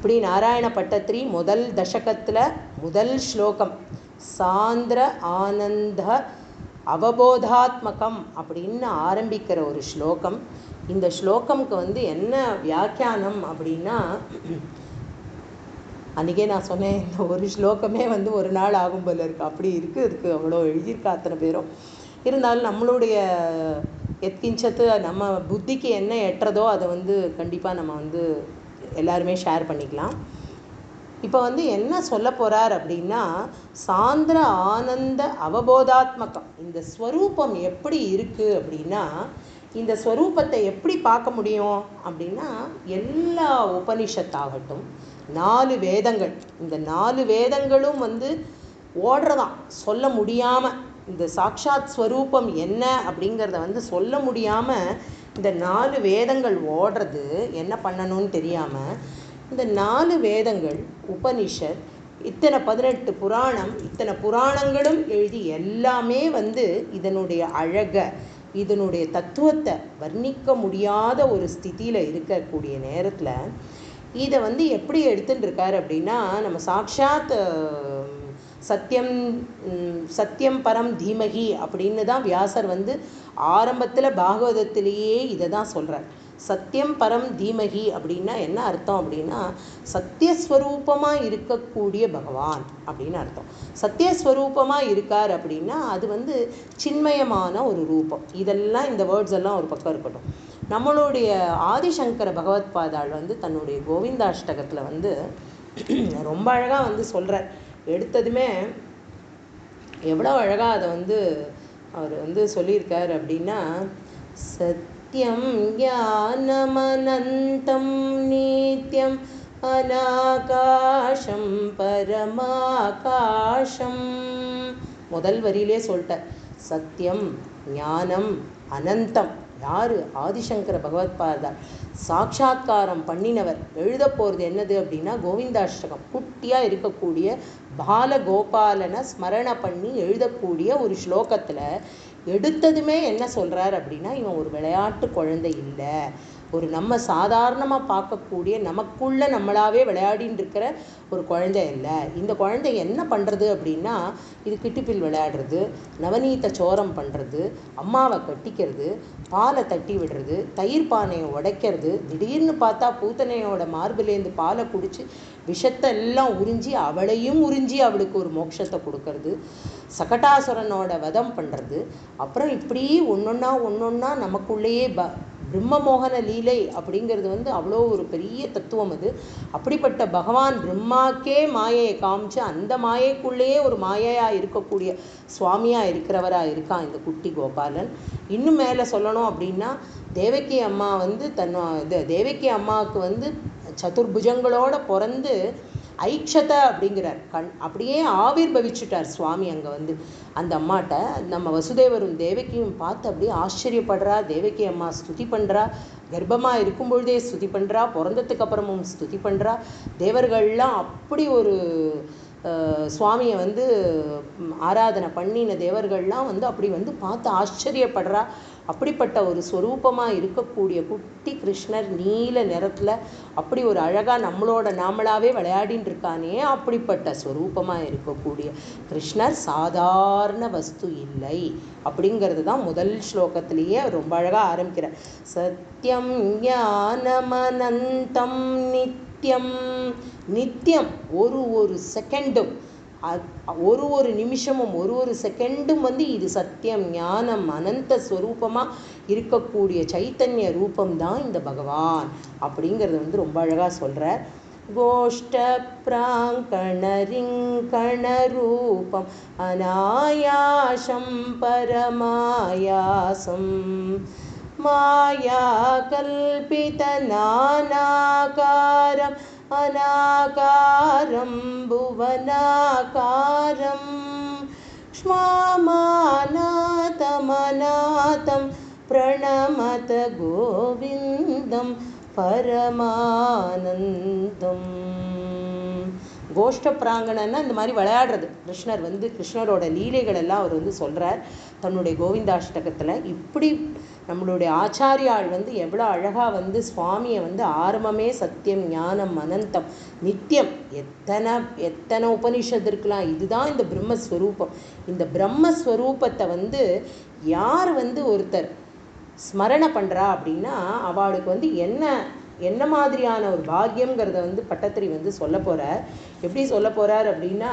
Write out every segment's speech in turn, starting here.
இப்படி நாராயண பட்டத்திரி முதல் தசகத்தில் முதல் ஸ்லோகம் சாந்திர ஆனந்த அவபோதாத்மகம் அப்படின்னு ஆரம்பிக்கிற ஒரு ஸ்லோகம். இந்த ஸ்லோகம்க்கு என்ன வியாக்கியானம் அப்படின்னா, அன்றைக்கே நான் சொன்னேன், இந்த ஒரு ஸ்லோகமே ஒரு நாள் ஆகும் போல இருக்குது, அப்படி இருக்குது. அதுக்கு அவ்வளோ எழுதியிருக்கா அத்தனை பேரும். இருந்தாலும் நம்மளுடைய எத்கிஞ்சத்து நம்ம புத்திக்கு என்ன எட்டுறதோ அதை கண்டிப்பாக நம்ம எல்லாருமே ஷேர் பண்ணிக்கலாம். இப்போ என்ன சொல்ல போகிறார் அப்படின்னா, சாந்திர ஆனந்த அவபோதாத்மகம். இந்த ஸ்வரூபம் எப்படி இருக்குது அப்படின்னா, இந்த ஸ்வரூபத்தை எப்படி பார்க்க முடியும் அப்படின்னா, எல்லா உபனிஷத்தாகட்டும், 4 வேதங்கள், இந்த 4 வேதங்களும் ஓடுறதான் சொல்ல முடியாமல், இந்த சாட்சாத் ஸ்வரூபம் என்ன அப்படிங்கிறத சொல்ல முடியாமல் இந்த 4 வேதங்கள் ஓடுறது என்ன பண்ணணும்னு தெரியாமல், இந்த 4 வேதங்கள் உபனிஷத் இத்தனை 18 புராணம், இத்தனை புராணங்களும் எழுதி எல்லாமே இதனுடைய அழகை, இதனுடைய தத்துவத்தை வர்ணிக்க முடியாத ஒரு ஸ்திதியில் இருக்கக்கூடிய நேரத்தில் இதை எப்படி எடுத்துட்டு இருக்கார் அப்படின்னா, நம்ம சாட்சாத் சத்தியம் பரம் தீமகி அப்படின்னு தான் வியாசர் ஆரம்பத்தில் பாகவதத்திலேயே இதை தான் சொல்கிறார். சத்தியம் பரம் தீமகி அப்படின்னா என்ன அர்த்தம் அப்படின்னா, சத்தியஸ்வரூபமாக இருக்கக்கூடிய பகவான் அப்படின்னு அர்த்தம். சத்தியஸ்வரூபமாக இருக்கார் அப்படின்னா அது சின்மயமான ஒரு ரூபம். இதெல்லாம் இந்த வேர்ட்ஸ் எல்லாம் ஒரு பக்கம் இருக்கட்டும். நம்மளுடைய ஆதிசங்கர பகவத்பாதாள் தன்னுடைய கோவிந்தாஷ்டகத்தில் ரொம்ப அழகாக சொல்கிறார். எடுத்ததுமே எவ்வளோ அழகாக அதை அவர் சொல்லியிருக்கார் அப்படின்னா, சத்யம் ஞானமனந்தம் நித்யம் அநாகாசம் பரமாகாசம். முதல் வரியிலே சொல்லிட்டார். சத்தியம் ஞானம் அனந்தம். யார்? ஆதிசங்கர பகவத்பாதாள் சாட்சாத்காரம் பண்ணினவர். எழுத போகிறது என்னது அப்படின்னா, கோவிந்தாஷ்டகம். குட்டியாக இருக்கக்கூடிய பாலகோபாலனை ஸ்மரண பண்ணி எழுதக்கூடிய ஒரு ஸ்லோகத்தில் எடுத்ததுமே என்ன சொல்கிறார் அப்படின்னா, இவன் ஒரு விளையாட்டு குழந்தை இல்லை, ஒரு நம்ம சாதாரணமாக பார்க்கக்கூடிய நமக்குள்ளே நம்மளாவே விளையாடின்னு இருக்கிற ஒரு குழந்தை இல்லை. இந்த குழந்தை என்ன பண்ணுறது அப்படின்னா, இது கிட்டிப்பில் விளையாடுறது, நவநீத சோரம் பண்ணுறது, அம்மாவை கட்டிக்கிறது, பாலை தட்டி விடுறது, தயிர் பானையை உடைக்கிறது, திடீர்னு பார்த்தா பூத்தனையோட மார்பிலேருந்து பாலை குடித்து விஷத்தை எல்லாம் உறிஞ்சி அவளையும் உறிஞ்சி அவளுக்கு ஒரு மோட்சத்தை கொடுக்கறது, சகடாசுரனோட வதம் பண்ணுறது, அப்புறம் இப்படி ஒன்றொன்னா நமக்குள்ளேயே பிரம்மமோகன லீலை அப்படிங்கிறது அவ்வளோ ஒரு பெரிய தத்துவம் அது. அப்படிப்பட்ட பகவான் பிரம்மாக்கே மாயையை காமிச்சு அந்த மாயைக்குள்ளேயே ஒரு மாயையாக இருக்கக்கூடிய சுவாமியாக இருக்கிறவராக இருக்கான் இந்த குட்டி கோபாலன். இன்னும் மேலே சொல்லணும் அப்படின்னா, தேவகி அம்மா தேவகி அம்மாவுக்கு சதுர்புஜங்களோட பிறந்து ஐக்ஷத அப்படிங்கிறார். அப்படியே ஆவிர்பவிச்சுட்டார் சுவாமி. அங்கே அந்த அம்மாட்ட நம்ம வசுதேவரும் தேவகியும் பார்த்து அப்படியே ஆச்சரியப்படுறா. தேவகி அம்மா ஸ்துதி பண்ணுறா, கர்ப்பமாக இருக்கும் பொழுதே ஸ்துதி பண்ணுறா, பிறந்ததுக்கு அப்புறமும் ஸ்துதி பண்ணுறா. தேவர்கள்லாம் அப்படி ஒரு சுவாமியை ஆராதனை பண்ணின தேவர்கள்லாம் அப்படி பார்த்து ஆச்சரியப்படுறா. அப்படிப்பட்ட ஒரு ஸ்வரூபமாக இருக்கக்கூடிய குட்டி கிருஷ்ணர் நீல நிறத்தில் அப்படி ஒரு அழகாக நம்மளோட நாமளாவே விளையாடின்னு இருக்கானே, அப்படிப்பட்ட ஸ்வரூபமாக இருக்கக்கூடிய கிருஷ்ணர் சாதாரண வஸ்து இல்லை அப்படிங்கிறது தான் முதல் ஸ்லோகத்திலேயே ரொம்ப அழகாக ஆரம்பிக்கிறார். சத்யம் ஞானமனந்தம் நித்யம். நித்தியம், ஒரு செகண்டும், ஒரு நிமிஷமும் ஒரு செகண்டும் இது சத்தியம் ஞானம் அனந்த ஸ்வரூபமாக இருக்கக்கூடிய சைத்தன்ய ரூபம்தான் இந்த பகவான் அப்படிங்கிறது ரொம்ப அழகாக சொல்கிறார். கோஷ்ட பிராங்கணரிங்கண ரூபம் அநாயாசம் பரமாயாசம் மாயா கல்பித நானாகாரம் அநாகாரம் புவனாகாரம் க்ஷ்மாமாநாதமநாதம் பிரணமத கோவிந்தம் பரமானந்தம். கோஷ்ட பிராங்கணன்னா இந்த மாதிரி விளையாடுறது. கிருஷ்ணரோட லீலைகள் எல்லாம் அவர் சொல்கிறார் தன்னுடைய கோவிந்தாஷ்டகத்தில். இப்படி நம்மளுடைய ஆச்சாரியாள் வந்து எவ்வளோ அழகாக வந்து சுவாமியை வந்து ஆரம்பமே சத்தியம், ஞானம், அனந்தம், நித்தியம், எத்தனை எத்தனை உபனிஷத்து இருக்கலாம். இதுதான் இந்த பிரம்மஸ்வரூபம். இந்த பிரம்மஸ்வரூபத்தை வந்து யார் வந்து ஒருத்தர் ஸ்மரணை பண்ணுறா அப்படின்னா அவளுக்கு வந்து என்ன மாதிரியான ஒரு பாக்கியங்கிறத வந்து பட்டத்திரி வந்து சொல்ல போகிறார். எப்படி சொல்ல போகிறார் அப்படின்னா,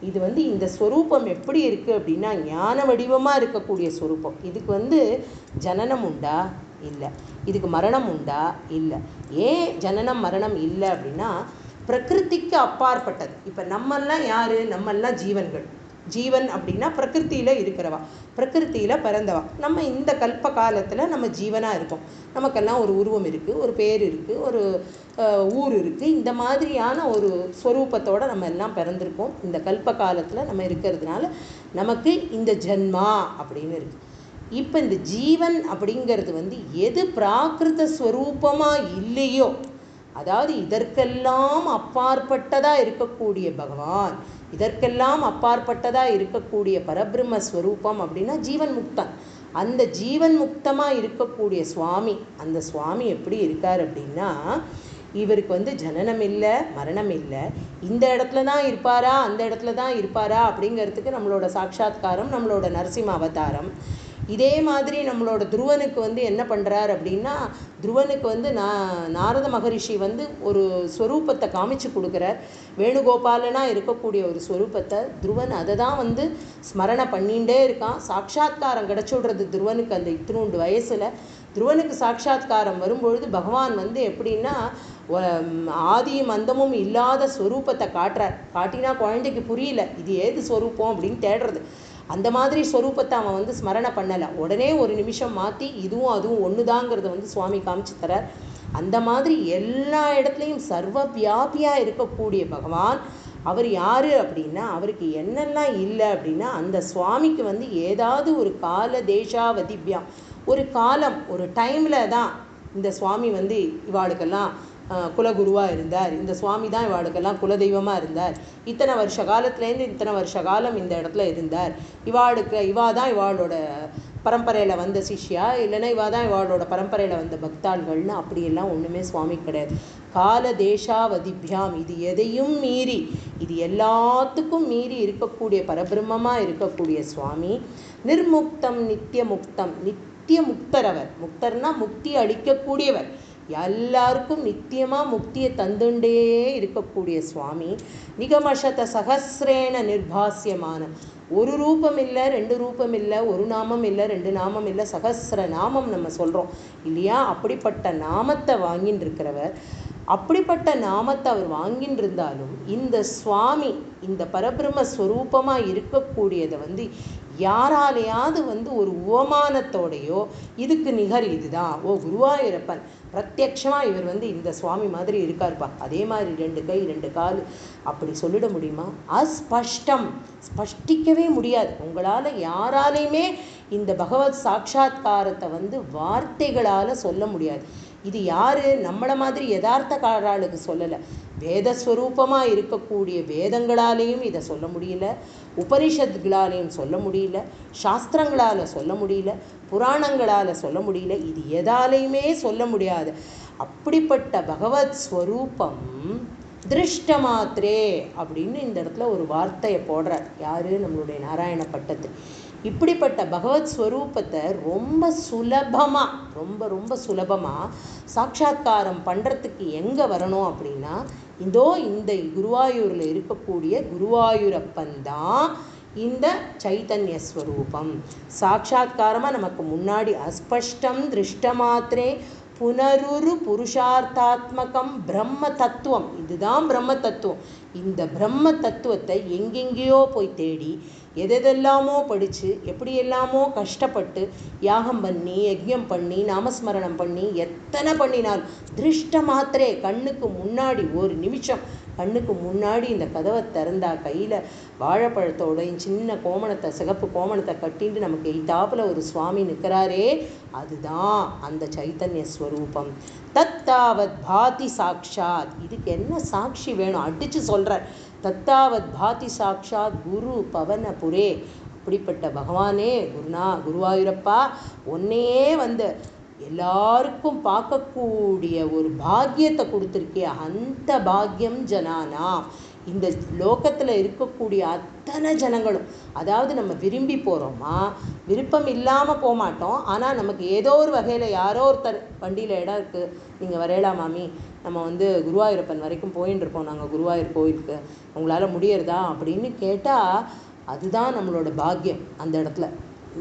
இது வந்து இந்த ஸ்வரூபம் எப்படி இருக்குது அப்படின்னா ஞான வடிவமாக இருக்கக்கூடிய ஸ்வரூபம். இதுக்கு வந்து ஜனனம் உண்டா? இல்லை. இதுக்கு மரணம் உண்டா? இல்லை. ஏன் ஜனனம் மரணம் இல்லை அப்படின்னா பிரகிருதிக்கு அப்பாற்பட்டது. இப்போ நம்மெல்லாம் யார்? நம்மெல்லாம் ஜீவன்கள். ஜீவன் அப்படின்னா பிரகிருத்தியில் இருக்கிறவா, பிரகிருத்தியில் பிறந்தவா. நம்ம இந்த கல்ப காலத்தில் நம்ம ஜீவனாக இருக்கோம். நமக்கெல்லாம் ஒரு உருவம் இருக்குது, ஒரு பேர் இருக்குது, ஒரு ஊர் இருக்குது. இந்த மாதிரியான ஒரு ஸ்வரூபத்தோடு நம்ம எல்லாம் பிறந்திருக்கோம். இந்த கல்ப காலத்தில் நம்ம இருக்கிறதுனால நமக்கு இந்த ஜன்மா அப்படின்னு இருக்குது. இப்போ இந்த ஜீவன் அப்படிங்கிறது வந்து எது பிராகிருத ஸ்வரூபமாக இல்லையோ, அதாவது இதற்கெல்லாம் அப்பாற்பட்டதாக இருக்கக்கூடிய பகவான், இதற்கெல்லாம் அப்பாற்பட்டதாக இருக்கக்கூடிய பரபிரம்ம ஸ்வரூபம் அப்படின்னா ஜீவன் முக்தன். அந்த ஜீவன் முக்தமாக இருக்கக்கூடிய சுவாமி, அந்த சுவாமி எப்படி இருக்கார் அப்படின்னா இவருக்கு வந்து ஜனனம் இல்லை, மரணம் இல்லை. இந்த இடத்துல தான் இருப்பாரா, அந்த இடத்துல தான் இருப்பாரா அப்படிங்கிறதுக்கு நம்மளோட சாட்சாத்காரம், நம்மளோட நரசிம்ம அவதாரம். இதே மாதிரி நம்மளோட துருவனுக்கு வந்து என்ன பண்ணுறார் அப்படின்னா, துருவனுக்கு வந்து நாரத மகரிஷி வந்து ஒரு ஸ்வரூபத்தை காமிச்சு கொடுக்குறார். வேணுகோபாலனாக இருக்கக்கூடிய ஒரு ஸ்வரூபத்தை துருவன் அதை தான் வந்து ஸ்மரணை பண்ணிகிட்டே இருக்கான். சாட்சாத்காரம் கிடச்சுடுறது துருவனுக்கு அந்த இத்தினூண்டு வயசில். துருவனுக்கு சாட்சாத்காரம் வரும்பொழுது பகவான் வந்து எப்படின்னா ஆதியும் அந்தமும் இல்லாத ஸ்வரூபத்தை காட்டுறார். காட்டினா குழந்தைக்கு புரியல இது ஏது ஸ்வரூபம் அப்படின்னு தேடுறது. அந்த மாதிரி ஸ்வரூபத்தை அவன் வந்து ஸ்மரணை பண்ணலை. உடனே ஒரு நிமிஷம் மாற்றி இதுவும் அதுவும் ஒன்று தாங்கிறத வந்து சுவாமி காமிச்சு தரார். அந்த மாதிரி எல்லா இடத்துலையும் சர்வ வியாபியாக இருக்கக்கூடிய பகவான் அவர் யார் அப்படின்னா, அவருக்கு என்னெல்லாம் இல்லை அப்படின்னா அந்த சுவாமிக்கு வந்து ஏதாவது ஒரு கால தேசாவதிபியாம், ஒரு காலம், ஒரு டைமில் தான் இந்த சுவாமி வந்து இவாளுக்கெல்லாம் குலகுருவாக இருந்தார். இந்த சுவாமி தான் இவாளுக்கெல்லாம் குலதெய்வமாக இருந்தார். இத்தனை வருஷ காலத்துலேருந்து இத்தனை வருஷ காலம் இந்த இடத்துல இருந்தார். இவா தான் இவாளோட பரம்பரையில் வந்த சிஷ்யா, இல்லைன்னா இவா தான் இவாளோட பரம்பரையில் வந்த பக்தாள்கள்னு அப்படியெல்லாம் ஒன்றுமே சுவாமி கிடையாது. கால தேசாவதிபியாம், இது எதையும் மீறி, இது எல்லாத்துக்கும் மீறி இருக்கக்கூடிய பரபிரம்மமாக இருக்கக்கூடிய சுவாமி. நிர்முக்தம் நித்தியமுக்தம், நித்திய முக்தரவர். முக்தர்னா முக்தி அளிக்கக்கூடியவர், எல்லாருக்கும் நித்தியமாக முக்தியை தந்துண்டே இருக்கக்கூடிய சுவாமி. நிகமசத சகசிரேன நிர்பாசியமான, ஒரு ரூபம் இல்லை, ரெண்டு ரூபம் இல்லை, ஒரு நாமம் இல்லை, ரெண்டு நாமம் இல்லை, சகசிர நாமம் நம்ம சொல்கிறோம் இல்லையா? அப்படிப்பட்ட நாமத்தை வாங்கின்னு இருக்கிறவர். அப்படிப்பட்ட நாமத்தை அவர் வாங்கின்னு இருந்தாலும் இந்த சுவாமி இந்த பரபிரம்ம ஸ்வரூபமாக இருக்கக்கூடியதை வந்து யாராலையாவது வந்து ஒரு உவமானத்தோடையோ இதுக்கு நிகர் இதுதான், ஓ குருவாயூரப்பன் பிரத்யக்ஷமாக இவர் வந்து இந்த சுவாமி மாதிரி இருக்கார்ப்பா, அதே மாதிரி ரெண்டு கை ரெண்டு கால், அப்படி சொல்லிட முடியுமா? அஸ்பஷ்டம், ஸ்பஷ்டிக்கவே முடியாது. உங்களால் யாராலையுமே இந்த பகவத் சாட்சாத்காரத்தை வந்து வார்த்தைகளால் சொல்ல முடியாது. இது யார்? நம்மளை மாதிரி யதார்த்தக்காராளுக்கு சொல்லலை. வேதஸ்வரூபமாக இருக்கக்கூடிய வேதங்களாலேயும் இதை சொல்ல முடியல, உபனிஷத்துகளாலேயும் சொல்ல முடியல, சாஸ்திரங்களால் சொல்ல முடியல, புராணங்களால் சொல்ல முடியல, இது எதாலையுமே சொல்ல முடியாது. அப்படிப்பட்ட பகவத் ஸ்வரூபம் திருஷ்ட மாத்திரே அப்படின்னு இந்த இடத்துல ஒரு வார்த்தையை போடுறார். யார்? நம்மளுடைய நாராயண பட்டத்து. இப்படிப்பட்ட பகவத் ஸ்வரூபத்தை ரொம்ப சுலபமாக, ரொம்ப ரொம்ப சுலபமாக சாட்சாத்காரம் பண்ணுறதுக்கு எங்கே வரணும் அப்படின்னா, இந்த குருவாயூரில் இருக்கக்கூடிய குருவாயூரப்பன் தான் இந்த சைத்தன்ய ஸ்வரூபம். சாட்சாத்காரமாக நமக்கு முன்னாடி அஸ்பஷ்டம் திருஷ்ட மாத்திரே புனருரு புருஷார்த்தாத்மகம் பிரம்ம தத்துவம், இதுதான் பிரம்ம தத்துவம். இந்த பிரம்ம தத்துவத்தை எங்கெங்கேயோ போய் தேடி எதெல்லாமோ படித்து எப்படியெல்லாமோ கஷ்டப்பட்டு யாகம் பண்ணி யஜ்யம் பண்ணி நாமஸ்மரணம் பண்ணி எத்தனை பண்ணினாலும் திருஷ்ட மாத்திரே கண்ணுக்கு முன்னாடி ஒரு நிமிஷம் கண்ணுக்கு முன்னாடி இந்த கதவை திறந்தா கையில் வாழைப்பழத்தோடையும் சின்ன கோமணத்தை சிகப்பு கோமணத்தை கட்டிட்டு நமக்கு எய்தாப்பில் ஒரு சுவாமி நிற்கிறாரே, அதுதான் அந்த சைத்தன்ய ஸ்வரூபம். தத்தாவத் பாதி சாட்சாத், இதுக்கு என்ன சாட்சி வேணும்? அடித்து சொல்கிறார். தத்தாவத் பாதி சாட்சாத் குரு பவனபுரே, அப்படிப்பட்ட பகவானே குருவாயூரப்பா உன்னையே வந்து எல்லாருக்கும் பார்க்கக்கூடிய ஒரு பாக்கியத்தை கொடுத்துருக்கே, அந்த பாக்கியம் ஜனானா, இந்த லோகத்தில் இருக்கக்கூடிய அத்தனை ஜனங்களும், அதாவது நம்ம விரும்பி போகிறோமா, விருப்பம் இல்லாமல் போக மாட்டோம். ஆனால் நமக்கு ஏதோ ஒரு வகையில் யாரோ ஒருத்தர் வண்டியில் இடம் இருக்குது, நீங்கள் வரையலா மாமி, நம்ம வந்து குருவாயூரப்பன் வரைக்கும் போயின்னு இருக்கோம், நாங்கள் குருவாயூர் கோயிலுக்கு, உங்களால் முடியறதா அப்படின்னு கேட்டால் அதுதான் நம்மளோட பாக்கியம். அந்த இடத்துல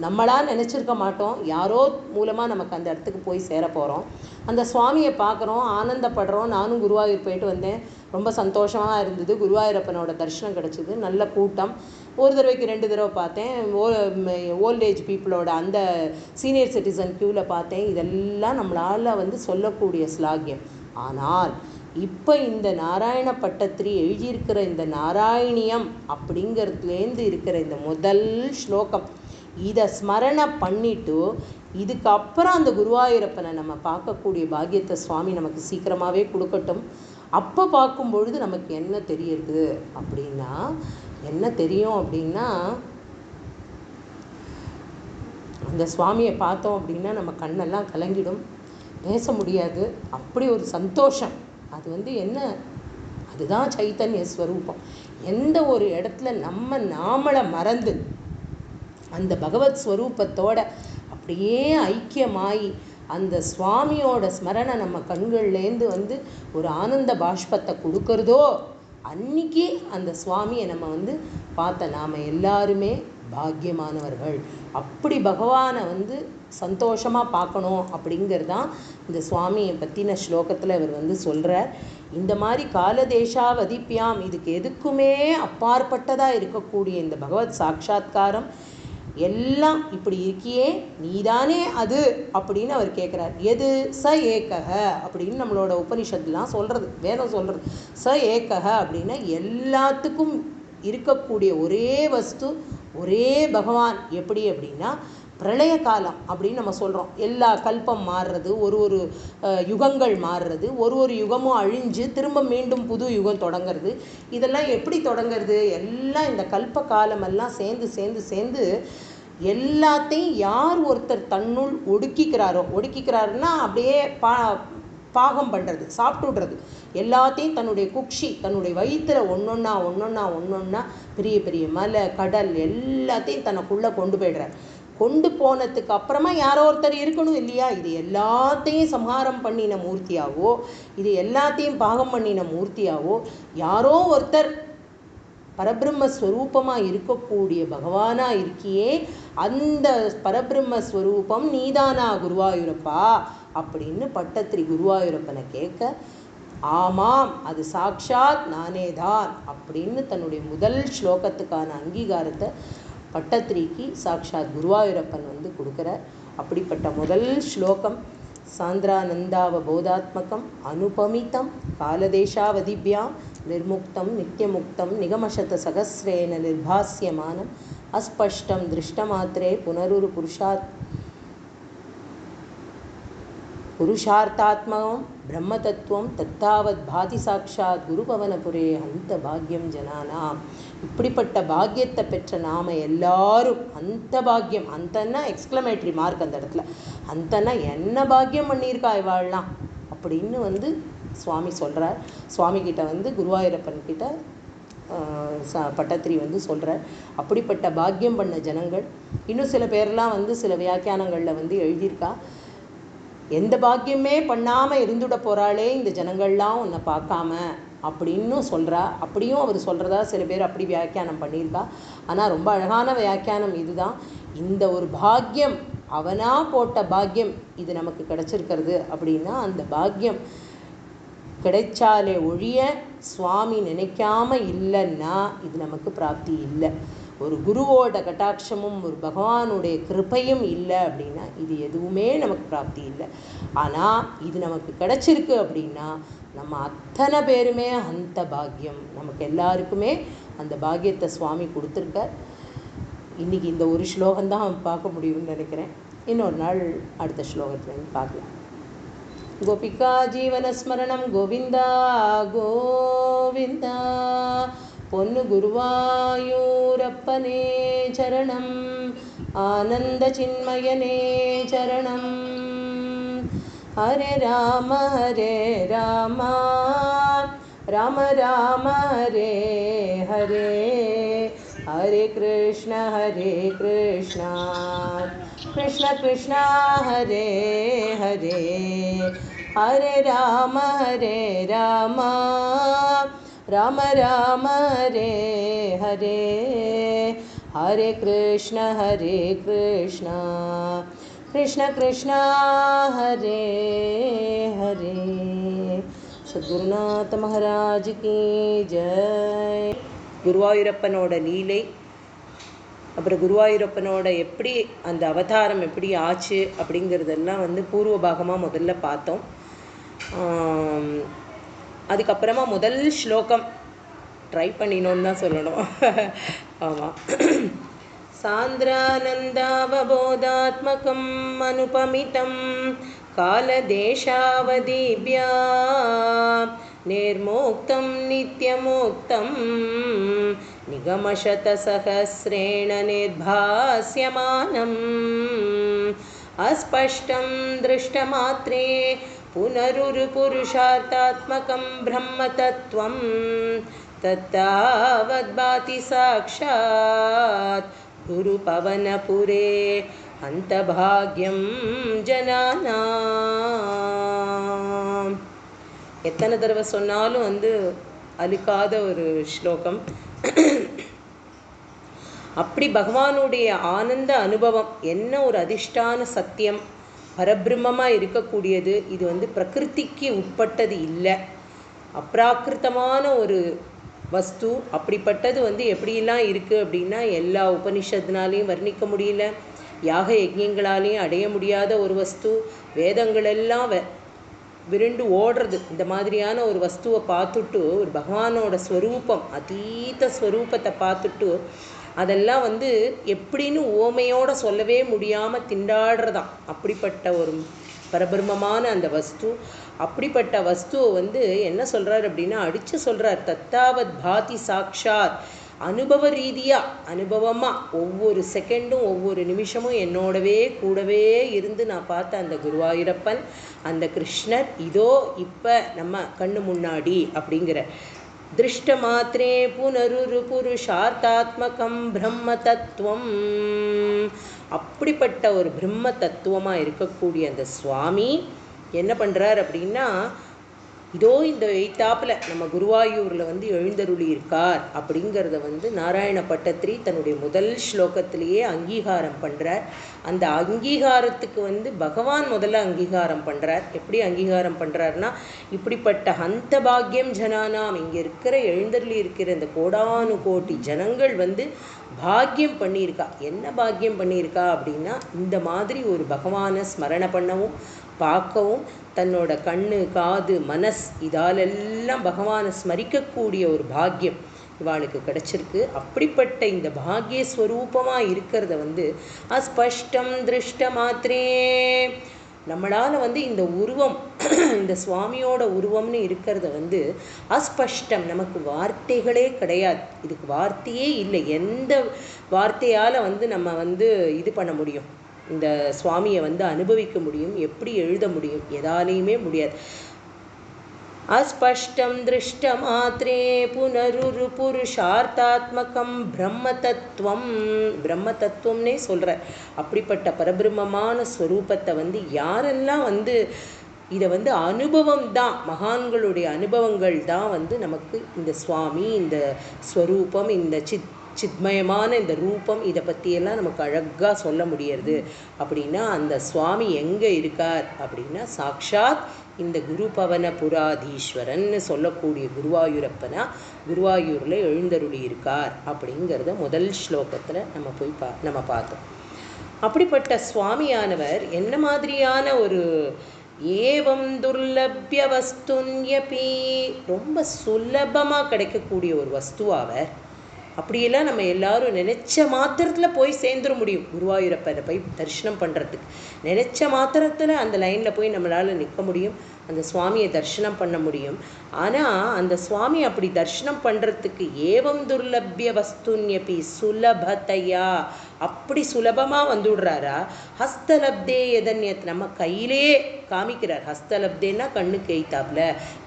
நம்மளாக நினச்சிருக்க மாட்டோம், யாரோ மூலமாக நமக்கு அந்த இடத்துக்கு போய் சேர போகிறோம், அந்த சுவாமியை பார்க்குறோம், ஆனந்தப்படுறோம். நானும் குருவாயூர் போயிட்டு வந்தேன், ரொம்ப சந்தோஷமாக இருந்தது. குருவாயூரப்பனோட தரிசனம் கிடச்சிது, நல்ல கூட்டம். ஒரு தடவைக்கு 2 தடவை பார்த்தேன். ஓல்டேஜ் பீப்புளோட அந்த சீனியர் சிட்டிசன் க்யூவில் பார்த்தேன். இதெல்லாம் நம்மளால் வந்து சொல்லக்கூடிய ஸ்லாகியம். ஆனால் இப்போ இந்த நாராயண பட்டத்திரி எழுதியிருக்கிற இந்த நாராயணியம் அப்படிங்கிறதுலேருந்து இருக்கிற இந்த முதல் ஸ்லோகம், இதை ஸ்மரணை பண்ணிட்டு இதுக்கப்புறம் அந்த குருவாயூரப்பனை நம்ம பார்க்கக்கூடிய பாக்கியத்தை சுவாமி நமக்கு சீக்கிரமாகவே கொடுக்கட்டும். அப்போ பார்க்கும் பொழுது நமக்கு என்ன தெரியுது அப்படின்னா, என்ன தெரியும் அப்படின்னா, அந்த சுவாமியை பார்த்தோம் அப்படின்னா நம்ம கண்ணெல்லாம் கலங்கிடும், பேச முடியாது, அப்படி ஒரு சந்தோஷம். அது வந்து என்ன, அதுதான் சைத்தன்ய ஸ்வரூபம். எந்த ஒரு இடத்துல நாமளை மறந்து அந்த பகவத் ஸ்வரூபத்தோட அப்படியே ஐக்கியமாகி அந்த சுவாமியோட ஸ்மரணை நம்ம கண்கள்லேருந்து வந்து ஒரு ஆனந்த பாஷ்பத்தை கொடுக்கறதோ, அன்னைக்கு அந்த சுவாமியை நம்ம வந்து பார்த்த நாம் எல்லாருமே பாக்கியமானவர்கள். அப்படி பகவானை வந்து சந்தோஷமாக பார்க்கணும் அப்படிங்கிறதான் இந்த சுவாமியை பற்றின ஸ்லோகத்தில் இவர் வந்து சொல்கிறார். இந்த மாதிரி காலதேஷாவதிப்பியாம், இதுக்கு எதுக்குமே அப்பாற்பட்டதாக இருக்கக்கூடிய இந்த பகவத் சாட்சா்காரம் எல்லாம் இப்படி இருக்கியே, நீதானே அது அப்படின்னு அவர் கேட்குறார். எது ச ஏக்கக அப்படின்னு நம்மளோட உபனிஷத்துலாம் சொல்கிறது, வேதம் சொல்கிறது. ச ஏக்கக அப்படின்னா எல்லாத்துக்கும் இருக்கக்கூடிய ஒரே வஸ்து, ஒரே பகவான். எப்படி அப்படின்னா பிரளய காலம் அப்படின்னு நம்ம சொல்கிறோம். எல்லா கல்பம் மாறுறது, ஒரு யுகங்கள் மாறுறது, ஒரு யுகமும் அழிஞ்சு திரும்ப மீண்டும் புது யுகம் தொடங்கிறது. இதெல்லாம் எப்படி தொடங்கிறது, எல்லாம் இந்த கல்ப காலமெல்லாம் சேர்ந்து எல்லாத்தையும் யார் ஒருத்தர் தன்னுள் ஒடுக்கிக்கிறாருன்னா அப்படியே பாகம் பண்ணுறது, சாப்பிட்டு விடுறது, எல்லாத்தையும் தன்னுடைய குக்ஷி, தன்னுடைய வயிற்றில் ஒன்றொன்னா பெரிய பெரிய மலை கடல் எல்லாத்தையும் தனக்குள்ளே கொண்டு போய்டுறார். கொண்டு போனதுக்கு அப்புறமா யாரோ ஒருத்தர் இருக்கணும் இல்லையா, இது எல்லாத்தையும் சம்ஹாரம் பண்ணின மூர்த்தியாவோ, இது எல்லாத்தையும் பாகம் பண்ணின மூர்த்தியாவோ யாரோ ஒருத்தர் பரபிரம்மஸ்வரூபமாக இருக்கக்கூடிய பகவானாக இருக்கியே, அந்த பரபிரம்மஸ்வரூபம் நீதானா குருவாயூரப்பா அப்படின்னு பட்டத்திரி குருவாயூரப்பனை கேட்க, ஆமாம் அது சாக்ஷாத் நானே தான் அப்படின்னு தன்னுடைய முதல் ஸ்லோகத்துக்கான அங்கீகாரத்தை பட்டத்திரிக்கு சாக்ஷாத் குருவாயூரப்பன் வந்து கொடுக்குறார். அப்படிப்பட்ட முதல் ஸ்லோகம் சாந்திரானந்தாவபோதாத்மகம் அனுபமிதம் காலதேஷாவதிபியாம் நிர்முக்தம் நித்தியமுக்தம் நிகமசத சகசிரேன நிர்பாஸ்யமானம் அஸ்பஷ்டம் திருஷ்டமாத்திரே புனருரு புருஷார்த்தாத்மகம் பிரம்மதத்துவம் தத்தாவத் பாதி சாட்சாத் குருபவனபுரே அந்த பாக்யம் ஜனானாம். இப்படிப்பட்ட பாக்கியத்தை பெற்ற நாம் எல்லாரும், அந்த பாக்கியம், அந்தன்னா எக்ஸ்க்ளமேட்ரி மார்க் அந்த இடத்துல, அந்தன்னா என்ன பாக்கியம் பண்ணியிருக்கா இவாள்லாம் அப்படின்னு வந்து சுவாமி சொல்கிறார். சுவாமிகிட்ட வந்து குருவாயூரப்பன் கிட்ட பட்டத்திரி வந்து சொல்கிறார். அப்படிப்பட்ட பாக்கியம் பண்ண ஜனங்கள், இன்னும் சில பேர்லாம் வந்து சில வியாக்கியானங்களில் வந்து எழுதியிருக்கா, எந்த பாக்கியமே பண்ணாமல் இருந்துட போகிறாளே இந்த ஜனங்கள்லாம் உன்னை பார்க்காம அப்படின்னு சொல்கிறா. அப்படியும் அவர் சொல்கிறதா சில பேர் அப்படி வியாக்கியானம் பண்ணியிருக்கா. ஆனால் ரொம்ப அழகான வியாக்கியானம் இதுதான். இந்த ஒரு பாக்கியம், அவனாக போட்ட பாக்கியம் இது நமக்கு கிடச்சிருக்கிறது அப்படின்னா, அந்த பாக்கியம் கிடைச்சாலே ஒழிய சுவாமி நினைக்காம இல்லைன்னா இது நமக்கு பிராப்தி இல்லை. ஒரு குருவோட கட்டாட்சமும் ஒரு பகவானுடைய கிருபையும் இல்லை அப்படின்னா இது எதுவுமே நமக்கு பிராப்தி இல்லை. ஆனால் இது நமக்கு கிடைச்சிருக்கு அப்படின்னா நம்ம அத்தனை பேருமே அந்த பாக்கியம், நமக்கு எல்லாருக்குமே அந்த பாக்கியத்தை சுவாமி கொடுத்துருக்க. இன்றைக்கி இந்த ஒரு ஸ்லோகம்தான் பார்க்க முடியும்னு நினைக்கிறேன். இன்னொரு நாள் அடுத்த ஸ்லோகத்துலேருந்து பார்க்கலாம். கோபிகா ஜீவனஸ்மரணம் கோவிந்தா கோவிந்தா. பொன்னு குருவாயூரப்பனே சரணம், ஆனந்த சின்மயனே சரணம். ஹரே ராம ராம ராம ஹரே ஹரே, ஹரே கிருஷ்ண கிருஷ்ண கிருஷ்ண ஹரே ஹரே, ஹரே ராம ராம ராம ஹரே ஹரே, ஹரே கிருஷ்ண கிருஷ்ண கிருஷ்ண ஹரே ஹரே. சத்குருநாத மகாராஜ் கி ஜெய். குருவாயூரப்பனோட லீலை, அப்புறம் குருவாயூரப்பனோட எப்படி அந்த அவதாரம் எப்படி ஆச்சு அப்படிங்கிறதெல்லாம் வந்து பூர்வ பாகமாக முதல்ல பார்த்தோம். அதுக்கப்புறமா முதல் ஸ்லோகம் ட்ரை பண்ணினோன்னு தான் சொல்லணும். ஆமாம். சாந்திரானந்தாவபோதாத்மகம் அனுபமிதம் காலதேசாவதீப்யா நிர்மோக்தம் நித்யமோக்தம் நிகமசதசஹஸ்ரேண நிர்பாஸ்யமானம் அஸ்பஷ்டம் திருஷ்டமாத்ரே புனருருபுருஷார்த்தாத்மகம் பிரம்மதத்வம் தத்தாவத்பாதி சாக்ஷாத் குருபவனபுரே அந்தபாக்யம் ஜனானாம். எத்தனை தடவை சொன்னாலும் வந்து அழுக்காத ஒரு ஸ்லோகம். அப்படி பகவானுடைய ஆனந்த அனுபவம் என்ன ஒரு அதிஷ்டான சத்தியம், பரபிரம்மமாக இருக்கக்கூடியது. இது வந்து பிரகிருதிக்கு உட்பட்டது இல்லை, அப்ராக்கிருத்தமான ஒரு வஸ்து. அப்படிப்பட்டது வந்து எப்படிலாம் இருக்குது அப்படின்னா எல்லா உபனிஷத்துனாலையும் வர்ணிக்க முடியல, யாக யஜ்யங்களாலையும் அடைய முடியாத ஒரு வஸ்து. வேதங்களெல்லாம் விருண்டு ஓடுறது. இந்த மாதிரியான ஒரு வஸ்துவை பார்த்துட்டு ஒரு பகவானோட ஸ்வரூபம், அதீத ஸ்வரூபத்தை பார்த்துட்டு அதெல்லாம் வந்து எப்படின்னு ஓமையோடு சொல்லவே முடியாமல் திண்டாடுறதான். அப்படிப்பட்ட ஒரு பரபிரமமான அந்த வஸ்து. அப்படிப்பட்ட வஸ்துவை வந்து என்ன சொல்கிறார் அப்படின்னா அடித்து சொல்கிறார். தத்தாவத் பாதி சாக்ஷாத், அனுபவ ரீதியாக, அனுபவமாக ஒவ்வொரு செகண்டும் ஒவ்வொரு நிமிஷமும் என்னோடவே கூடவே இருந்து நான் பார்த்த அந்த குருவாயூரப்பன், அந்த கிருஷ்ணர் இதோ இப்போ நம்ம கண்ணு முன்னாடி அப்படிங்கிற திருஷ்ட மாத்திரே புனருரு புருஷார்த்தாத்மகம் பிரம்ம தத்துவம். அப்படிப்பட்ட ஒரு பிரம்ம தத்துவமாக இருக்கக்கூடிய அந்த சுவாமி என்ன பண்ணுறார் அப்படின்னா இதோ இந்த எய்த்தாப்பில் நம்ம குருவாயூரில் வந்து எழுந்தருளி இருக்கார் அப்படிங்கிறத வந்து நாராயண பட்டத்திரி தன்னுடைய முதல் ஸ்லோகத்திலேயே அங்கீகாரம் பண்ணுறார். அந்த அங்கீகாரத்துக்கு வந்து பகவான் முதல்ல அங்கீகாரம் பண்ணுறார். எப்படி அங்கீகாரம் பண்ணுறாருனா, இப்படிப்பட்ட ஹந்த பாக்யம் ஜனானாம், இங்கே இருக்கிற எழுந்தருளி இருக்கிற இந்த கோடானு கோட்டி ஜனங்கள் வந்து பாக்கியம் பண்ணியிருக்கா. என்ன பாக்கியம் பண்ணியிருக்கா அப்படின்னா இந்த மாதிரி ஒரு பகவானை ஸ்மரணை பண்ணவும் பார்க்கவும், தன்னோட கண்ணு காது மனஸ் இதாலெல்லாம் பகவானை ஸ்மரிக்கக்கூடிய ஒரு பாக்கியம் இவாளுக்கு கிடச்சிருக்கு. அப்படிப்பட்ட இந்த பாக்யஸ்வரூபமாக இருக்கிறத வந்து அஸ்பஷ்டம் திருஷ்ட மாத்திரே, நம்மளால் வந்து இந்த உருவம், இந்த சுவாமியோட உருவம்னு இருக்கிறத வந்து அஸ்பஷ்டம், நமக்கு வார்த்தைகளே கிடையாது, இதுக்கு வார்த்தையே இல்லை. எந்த வார்த்தையால் வந்து நம்ம வந்து இது பண்ண முடியும், இந்த சுவாமியை வந்து அனுபவிக்க முடியும், எப்படி எழுத முடியும், எதாலையுமே முடியாது. அஸ்பஷ்டம் திருஷ்ட மாத்திரே புனருரு புருஷார்த்தாத்மகம் பிரம்ம தத்துவம், பிரம்ம தத்துவம்னே சொல்கிற அப்படிப்பட்ட பரபிரம்மமான ஸ்வரூபத்தை வந்து யாரெல்லாம் வந்து இதை வந்து அனுபவம் தான், மகான்களுடைய அனுபவங்கள் தான் வந்து நமக்கு இந்த சுவாமி, இந்த ஸ்வரூபம், இந்த சித்மயமான இந்த ரூபம், இதை பற்றியெல்லாம் நமக்கு அழகாக சொல்ல முடியறது. அப்படின்னா அந்த சுவாமி எங்கே இருக்கார் அப்படின்னா சாக்ஷாத் இந்த குருபவன புராதீஸ்வரன் சொல்லக்கூடிய குருவாயூரப்பனா குருவாயூரில் எழுந்தருளி இருக்கார் அப்படிங்கிறத முதல் ஸ்லோகத்தில் நம்ம பார்த்தோம். அப்படிப்பட்ட சுவாமியானவர் என்ன மாதிரியான ஒரு ஏவம் துர்லபிய வஸ்துன்யபி, ரொம்ப சுலபமாக கிடைக்கக்கூடிய ஒரு வஸ்துவாவர். அப்படியெல்லாம் நம்ம எல்லாரும் நினச்ச மாத்திரத்தில் போய் சேர்ந்துட முடியும். குருவாயூரப்பனை போய் தரிசனம் பண்ணுறதுக்கு நினச்ச மாத்திரத்தில் அந்த லைனில் போய் நம்மளால் நிற்க முடியும், அந்த சுவாமியை தரிசனம் பண்ண முடியும். ஆனால் அந்த சுவாமி அப்படி தரிசனம் பண்ணுறதுக்கு ஏவம் துர்லபிய வஸ்துன்யபி சுலபத்தையா அப்படி சுலபமாக வந்துடுறாரா. ஹஸ்தலப்தே எதன்யத் நம்ம கையிலே காமிக்கிறார். ஹஸ்தலப்தேன்னா கண்ணுக்கு எய்த்தாப்புல,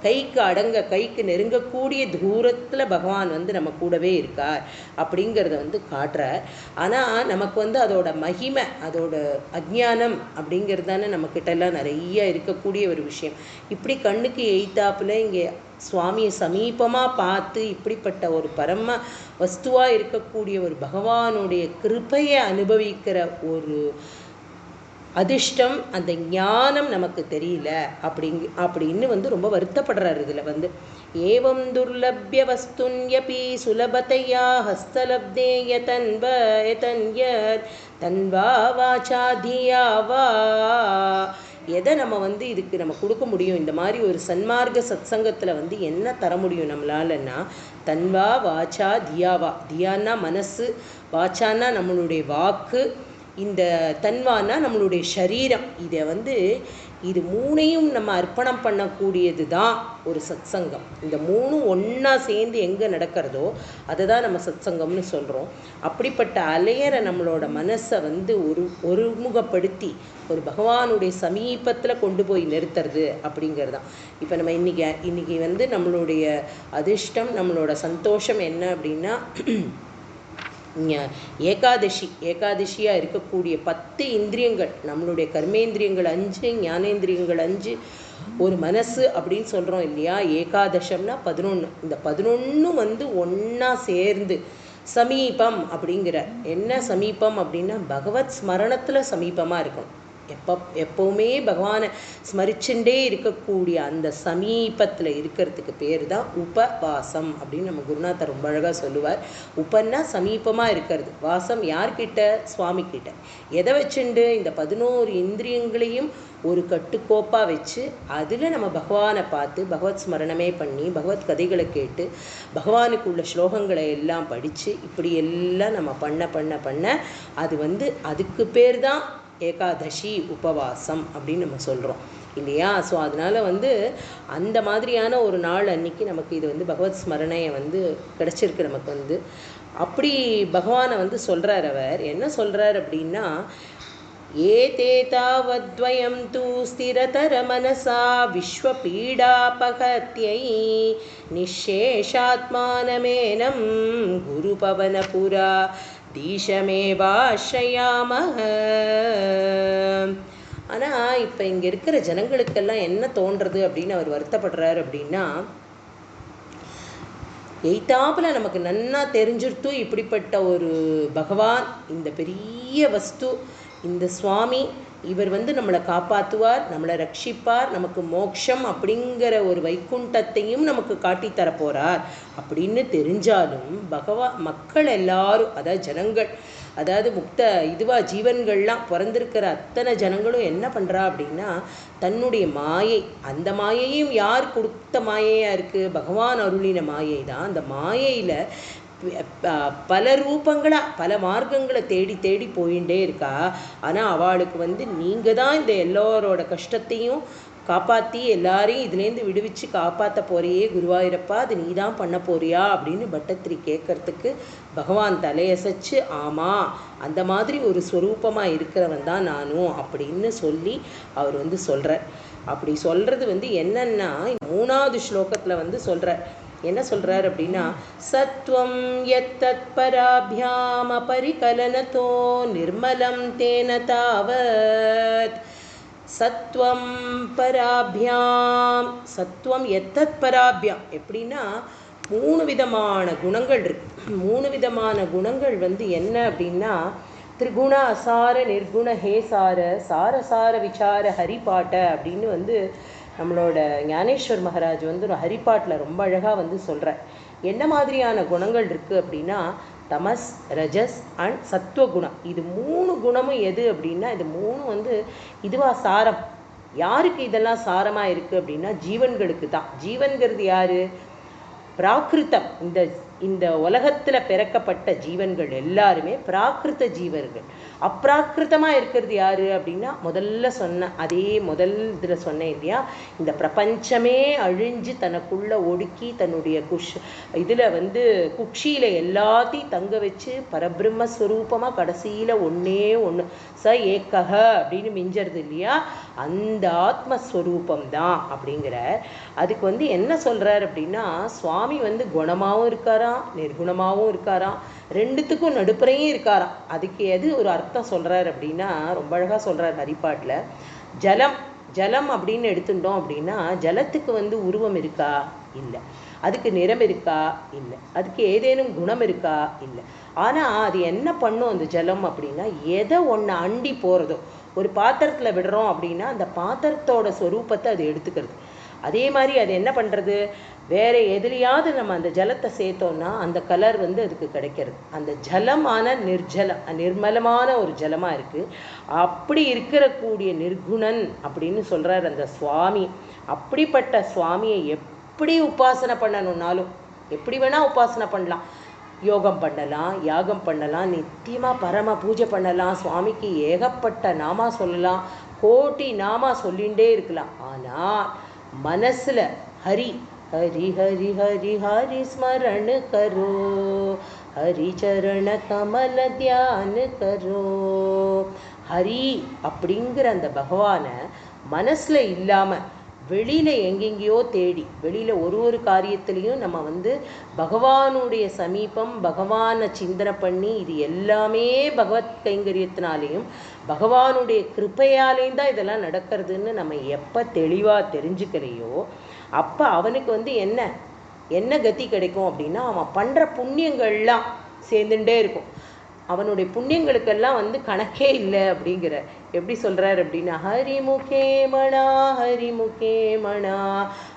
கைக்கு அடங்க கைக்கு நெருங்கக்கூடிய தூரத்தில் பகவான் வந்து நம்ம கூடவே இருக்கார் அப்படிங்கிறத வந்து காட்டுறார். ஆனால் நமக்கு வந்து அதோட மகிமை அதோட அஜ்ஞானம் அப்படிங்கிறது தானே நம்மக்கிட்டெல்லாம் நிறைய இருக்கக்கூடிய ஒரு விஷயம். இப்படி கண்ணுக்கு எய்த்தாப்புல இங்கே சுவாமியை சமீபமாக பார்த்து இப்படிப்பட்ட ஒரு பரம வஸ்துவாக இருக்கக்கூடிய ஒரு பகவானுடைய கிருபையை அனுபவிக்கிற ஒரு அதிர்ஷ்டம், அந்த ஞானம் நமக்கு தெரியல அப்படின்னு வந்து ரொம்ப வருத்தப்படுறாரு. இதில் வந்து ஏவம் துர்லபிய வஸ்துன்யபி சுலபத்தையா ஹஸ்தலப்தேய தன்வா வாச்சா தியாவா. எதை நம்ம வந்து இதுக்கு நம்ம கொடுக்க முடியும்? இந்த மாதிரி ஒரு சன்மார்க்க சத்சங்கத்தில் வந்து என்ன தர முடியும் நம்மளாலன்னா, தன்வா வாச்சா தியாவா. தியான்னா மனசு, வாச்சான்னா நம்மளுடைய வாக்கு, இந்த தன்வானா நம்மளுடைய சரீரம். இதை வந்து இது மூணையும் நம்ம அர்ப்பணம் பண்ணக்கூடியது தான் ஒரு சத்சங்கம். இந்த மூணும் ஒன்றா சேர்ந்து எங்கே நடக்கிறதோ அதை தான் நம்ம சத்சங்கம்னு சொல்கிறோம். அப்படிப்பட்ட அலையரை நம்மளோட மனசை வந்து ஒருமுகப்படுத்தி ஒரு பகவானுடைய சமீபத்தில் கொண்டு போய் நிறுத்துறது அப்படிங்கிறது தான். இப்போ நம்ம இன்றைக்கி வந்து நம்மளுடைய அதிர்ஷ்டம், நம்மளோட சந்தோஷம் என்ன அப்படின்னா, ஏகாதசியாக இருக்கக்கூடிய 10 இந்திரியங்கள், நம்மளுடைய கர்மேந்திரியங்கள் 5, ஞானேந்திரியங்கள் 5, ஒரு மனசு அப்படின்னு சொல்கிறோம் இல்லையா. ஏகாதசம்னா 11. இந்த 11 வந்து ஒன்றா சேர்ந்து சமீபம் அப்படிங்கிற. என்ன சமீபம் அப்படின்னா, பகவத் ஸ்மரணத்தில் சமீபமாக இருக்கணும். எப்போவுமே பகவானை ஸ்மரிச்சுட்டே இருக்கக்கூடிய அந்த சமீபத்தில் இருக்கிறதுக்கு பேர் தான் உபவாசம் அப்படின்னு நம்ம குருநாதர் ரொம்ப அழகாக சொல்லுவார். உபன்னா சமீபமாக இருக்கிறது, வாசம் யார்கிட்ட? சுவாமி கிட்ட. எதை வச்சுண்டு? இந்த 11 இந்திரியங்களையும் ஒரு கட்டுக்கோப்பாக வச்சு அதில் நம்ம பகவானை பார்த்து பகவத் ஸ்மரணமே பண்ணி பகவத் கதைகளை கேட்டு பகவானுக்குள்ள ஸ்லோகங்களை எல்லாம் படித்து இப்படி எல்லாம் நம்ம பண்ண அது வந்து அதுக்கு பேர் தான் ஏகாதசி உபவாசம் அப்படின்னு நம்ம சொல்கிறோம் இல்லையா. ஸோ அதனால் வந்து அந்த மாதிரியான ஒரு நாள் அன்னைக்கு நமக்கு இது வந்து பகவத் ஸ்மரணையை வந்து கிடச்சிருக்கு நமக்கு வந்து. அப்படி பகவானை வந்து சொல்கிறார். அவர் என்ன சொல்கிறார் அப்படின்னா, ஏதேதாவத்வயம் தூ ஸ்திரதர மனசா விஸ்வபீடாபகத்யை நிஷேஷாத்மானமேனம் குருபவனபுரா தீஷமேவாஸ்ரயாமஹ. ஆனால் இப்போ இங்கே இருக்கிற ஜனங்களுக்கெல்லாம் என்ன தோன்றுறது அப்படின்னு அவர் வருத்தப்படுறார் அப்படின்னா, எய்தாப்புல நமக்கு நன்னா தெரிஞ்சிருத்து இப்படிப்பட்ட ஒரு பகவான், இந்த பெரிய வஸ்து, இந்த சுவாமி, இவர் வந்து நம்மளை காப்பாற்றுவார், நம்மளை ரட்சிப்பார், நமக்கு மோட்சம் அப்படிங்கிற ஒரு வைகுண்டத்தையும் நமக்கு காட்டித்தரப்போகிறார் அப்படின்னு தெரிஞ்சாலும் மக்கள் எல்லாரும், அதாவது ஜனங்கள், அதாவது ஜீவன்கள்லாம் பிறந்திருக்கிற அத்தனை ஜனங்களும் என்ன பண்ணுறா அப்படின்னா, தன்னுடைய மாயை, அந்த மாயையும் யார் கொடுத்த மாயையாக இருக்குது? பகவான் அருளின மாயை தான். அந்த மாயையில் பல ரூபங்களாக பல மார்க்கங்களை தேடி தேடி போயிட்டே இருக்கா. ஆனால் அவளுக்கு வந்து நீங்கள் தான் இந்த எல்லோரோட கஷ்டத்தையும் காப்பாற்றி எல்லாரையும் இதுலேருந்து விடுவிச்சு காப்பாற்ற போறியே குருவாயூரப்பா, அது நீ தான் பண்ண போறியா அப்படின்னு பட்டத்திரி கேட்கறதுக்கு பகவான் தலையசைச்சு, ஆமாம் அந்த மாதிரி ஒரு ஸ்வரூபமாக இருக்கிறவன் தான் நானும் அப்படின்னு சொல்லி அவர் வந்து சொல்கிறார். அப்படி சொல்கிறது வந்து என்னன்னா, 3வது ஸ்லோகத்தில் வந்து சொல்கிறார். என்ன சொல்கிறார் அப்படின்னா, சத்வம் யத்தத் பராபியாம் அபரிகலனதோ நிர்மலம் தேன தாவத். சத்வம் பராபியாம், சத்வம் எத்தத் பராபியாம் எப்படின்னா 3 விதமான குணங்கள் இருக்கு. 3 விதமான குணங்கள் வந்து என்ன அப்படின்னா, திரிகுண அசார நிர்குண ஹேசார சாரசார விசார ஹரிபாட்ட அப்படின்னு வந்து நம்மளோட ஞானேஸ்வர் மகாராஜ் வந்து ஒரு ஹரிபாட்டில் ரொம்ப அழகாக வந்து சொல்கிறார். என்ன மாதிரியான குணங்கள் இருக்குது அப்படின்னா, தமஸ், ரஜஸ் அண்ட் சத்வகுணம். இது 3 குணமும் எது அப்படின்னா, இது 3 வந்து இதுவா சாரம். யாருக்கு இதெல்லாம் சாரமாக இருக்குது அப்படின்னா, ஜீவன்களுக்கு தான். ஜீவன்கிறது யார்? பிராகிருத்தம், இந்த இந்த உலகத்தில் பிறக்கப்பட்ட ஜீவன்கள் எல்லாருமே பிராகிருத ஜீவர்கள். அப்ராக்கிருத்தமாக இருக்கிறது யாரு அப்படின்னா முதல்ல சொன்ன அதே முதல் இதில் சொன்னேன் இல்லையா, இந்த பிரபஞ்சமே அழிஞ்சு தனக்குள்ள ஒடுக்கி தன்னுடைய இதில் குக்ஷியில் எல்லாத்தையும் தங்க வச்சு பரபிரம்மஸ்வரூபமாக கடைசியில் ஒன்றே ஒன்று ச ஏக்கக அப்படின்னு மிஞ்சறது இல்லையா, அந்த ஆத்மஸ்வரூபம் தான் அப்படிங்கிற. அதுக்கு என்ன சொல்கிறார் அப்படின்னா, சுவாமி குணமாகவும் இருக்காராம் நிர்குணமாகவும் இருக்காராம், ரெண்டுத்துக்கும் நடுப்புறையும் இருக்காராம். அதுக்கு எது ஒரு அர்த்தம் சொல்கிறார் அப்படின்னா ரொம்ப அழகாக சொல்கிறார் ஹரிப்பாட்டில். ஜலம் ஜலம் அப்படின்னு எடுத்துட்டோம் அப்படின்னா ஜலத்துக்கு உருவம் இருக்கா? இல்லை. அதுக்கு நிறம் இருக்கா? இல்லை. அதுக்கு ஏதேனும் குணம் இருக்கா? இல்லை. ஆனால் அது என்ன பண்ணும் அந்த ஜலம் அப்படின்னா, எதை ஒன்று அண்டி போகிறதோ, ஒரு பாத்திரத்தில் விடுறோம் அப்படின்னா அந்த பாத்திரத்தோட ஸ்வரூபத்தை அது எடுத்துக்கிறது. அதே மாதிரி அது என்ன பண்ணுறது, வேறு எதுலையாவது நம்ம அந்த ஜலத்தை சேர்த்தோம்னா அந்த கலர் அதுக்கு கிடைக்கிறது. அந்த ஜலமான நிர்மலமான ஒரு ஜலமாக இருக்குது. அப்படி இருக்கக்கூடிய நிர்குணன் அப்படின்னு சொல்கிறார் அந்த சுவாமி. அப்படிப்பட்ட சுவாமியை எப்படி உபாசனை பண்ணணும்னாலும் எப்படி வேணால் உபாசனை பண்ணலாம். யோகம் பண்ணலாம், யாகம் பண்ணலாம், நித்தியமாக பரம பூஜை பண்ணலாம், சுவாமிக்கு ஏகப்பட்ட நாமா சொல்லலாம், கோட்டி நாமா சொல்லிகிட்டே இருக்கலாம். ஆனால் மனசில் ஹரி ஹரி ஹரி ஹரி ஹரி ஸ்மரண கரோ, ஹரி சரண கமல தியான கரோ. ஹரி அப்படிங்கிற அந்த பகவானை மனசில் இல்லாமல் வெளியில் எங்கெங்கேயோ தேடி, வெளியில் ஒரு காரியத்துலேயும் நம்ம பகவானுடைய சமீபம், பகவானை சிந்தனை பண்ணி, இது எல்லாமே பகவத் கைங்கரியத்தினாலேயும் பகவானுடைய கிருப்பையாலேயும் தான் இதெல்லாம் நடக்கிறதுன்னு நம்ம எப்போ தெளிவாக தெரிஞ்சுக்கலையோ அப்போ அவனுக்கு என்ன என்ன கதி கிடைக்கும் அப்படின்னா, அவன் பண்ணுற புண்ணியங்கள்லாம் சேர்ந்துட்டே இருக்கும். அவனுடைய புண்ணியங்களுக்கெல்லாம் கணக்கே இல்லை அப்படிங்கிற. எப்படி சொல்கிறார் அப்படின்னா, ஹரிமுகே மணா ஹரிமுகே மணா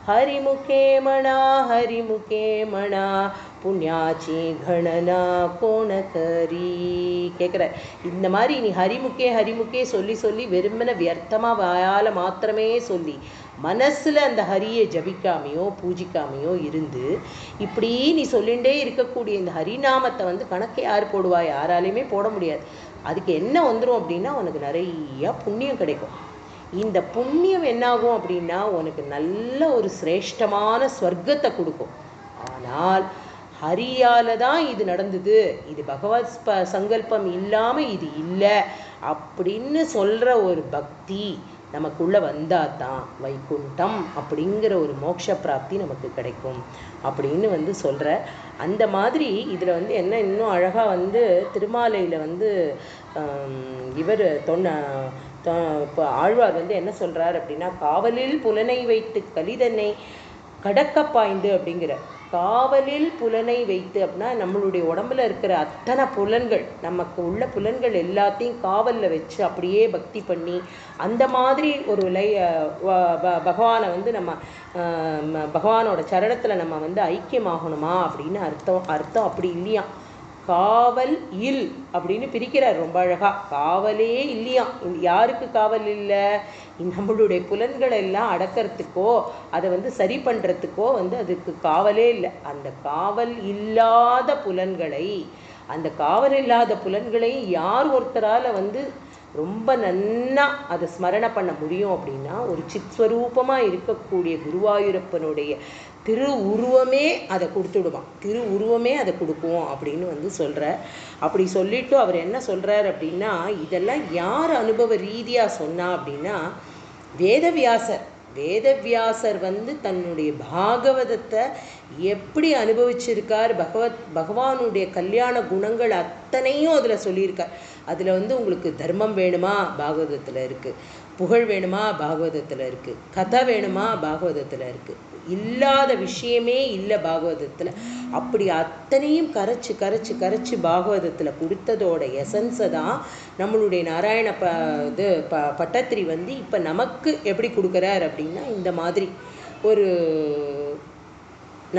ஹரிமுகே மணா ஹரிமுகே மணா புண்ணியாச்சி கணனா கோணகரி கேட்குறார். இந்த மாதிரி நீ ஹரிமுகே ஹரிமுகே சொல்லி சொல்லி வெறுமன வியர்த்தமாக வாயால் மாத்திரமே சொல்லி மனசில் அந்த ஹரியை ஜபிக்காமையோ பூஜிக்காமையோ இருந்து இப்படி நீ சொல்லிகிட்டே இருக்கக்கூடிய இந்த ஹரிநாமத்தை கணக்கை யார் போடுவா? யாராலையுமே போட முடியாது. அதுக்கு என்ன வந்துடும் அப்படின்னா உனக்கு நிறையா புண்ணியம் கிடைக்கும். இந்த புண்ணியம் என்னாகும் அப்படின்னா உனக்கு நல்ல ஒரு சிரேஷ்டமான ஸ்வர்க்கத்தை கொடுக்கும். ஆனால் ஹரியால் தான் இது நடந்தது, இது பகவத் சங்கல்பம் இல்லாமல் இது இல்லை அப்படின்னு சொல்கிற ஒரு பக்தி நமக்குள்ளே வந்தால் தான் வைகுண்டம் அப்படிங்கிற ஒரு மோட்ச பிராப்தி நமக்கு கிடைக்கும் அப்படின்னு சொல்கிற. அந்த மாதிரி இதில் என்ன இன்னும் அழகாக திருமாலையில் இவர் இப்போ ஆழ்வார் என்ன சொல்கிறார் அப்படின்னா, காவலில் புலனை வைத்து கலிதனை கடக்க பாய்ந்து அப்படிங்கிற. காவலில் புலனை வைத்து அப்படின்னா நம்மளுடைய உடம்புல இருக்கிற அத்தனை புலன்கள், நமக்கு உள்ள புலன்கள் எல்லாத்தையும் காவலில் வச்சு அப்படியே பக்தி பண்ணி அந்த மாதிரி ஒரு பகவானை நம்ம பகவானோட சரணத்தில் நம்ம ஐக்கியமாகணுமா அப்படின்னு அர்த்தம் அப்படி இல்லையா. காவல் இல் அப்படின்னு பிரிக்கிறார் ரொம்ப அழகா. காவலே இல்லையா. யாருக்கு காவல் இல்லை? நம்மளுடைய புலன்களை எல்லாம் அடக்கிறதுக்கோ அதை சரி பண்ணுறதுக்கோ அதுக்கு காவலே இல்லை. அந்த காவல் இல்லாத புலன்களை, அந்த காவல் இல்லாத புலன்களை யார் ஒருத்தரால் ரொம்ப நன்னா அதை ஸ்மரணை பண்ண முடியும் அப்படின்னா, ஒரு சித்ஸ்வரூபமாக இருக்கக்கூடிய குருவாயூரப்பனுடைய திரு உருவமே அதை கொடுத்துடுவான். திரு உருவமே அதை கொடுக்குவோம் அப்படின்னு சொல்கிற. அப்படி சொல்லிவிட்டு அவர் என்ன சொல்கிறார் அப்படின்னா, இதெல்லாம் யார் அனுபவ ரீதியாக சொன்னா அப்படின்னா, வேதவியாசர். வேதவியாசர் தன்னுடைய பாகவதத்தை எப்படி அனுபவிச்சிருக்கார், பகவானுடைய கல்யாண குணங்கள் அத்தனையும் அதில் சொல்லியிருக்கார். அதில் உங்களுக்கு தர்மம் வேணுமா, பாகவதத்தில் இருக்குது. புகழ் வேணுமா, பாகவதத்தில் இருக்குது. கதை வேணுமா, பாகவதத்தில் இருக்குது. இல்லாத விஷயமே இல்லை பாகவதத்தில். அப்படி அத்தனையும் கரைச்சி கரைச்சி கரைச்சி பாகவதத்தில் கொடுத்ததோட எசன்ஸை தான் நம்மளுடைய நாராயண பட்டத்திரி இப்போ நமக்கு எப்படி கொடுக்குறார் அப்படின்னா, இந்த மாதிரி ஒரு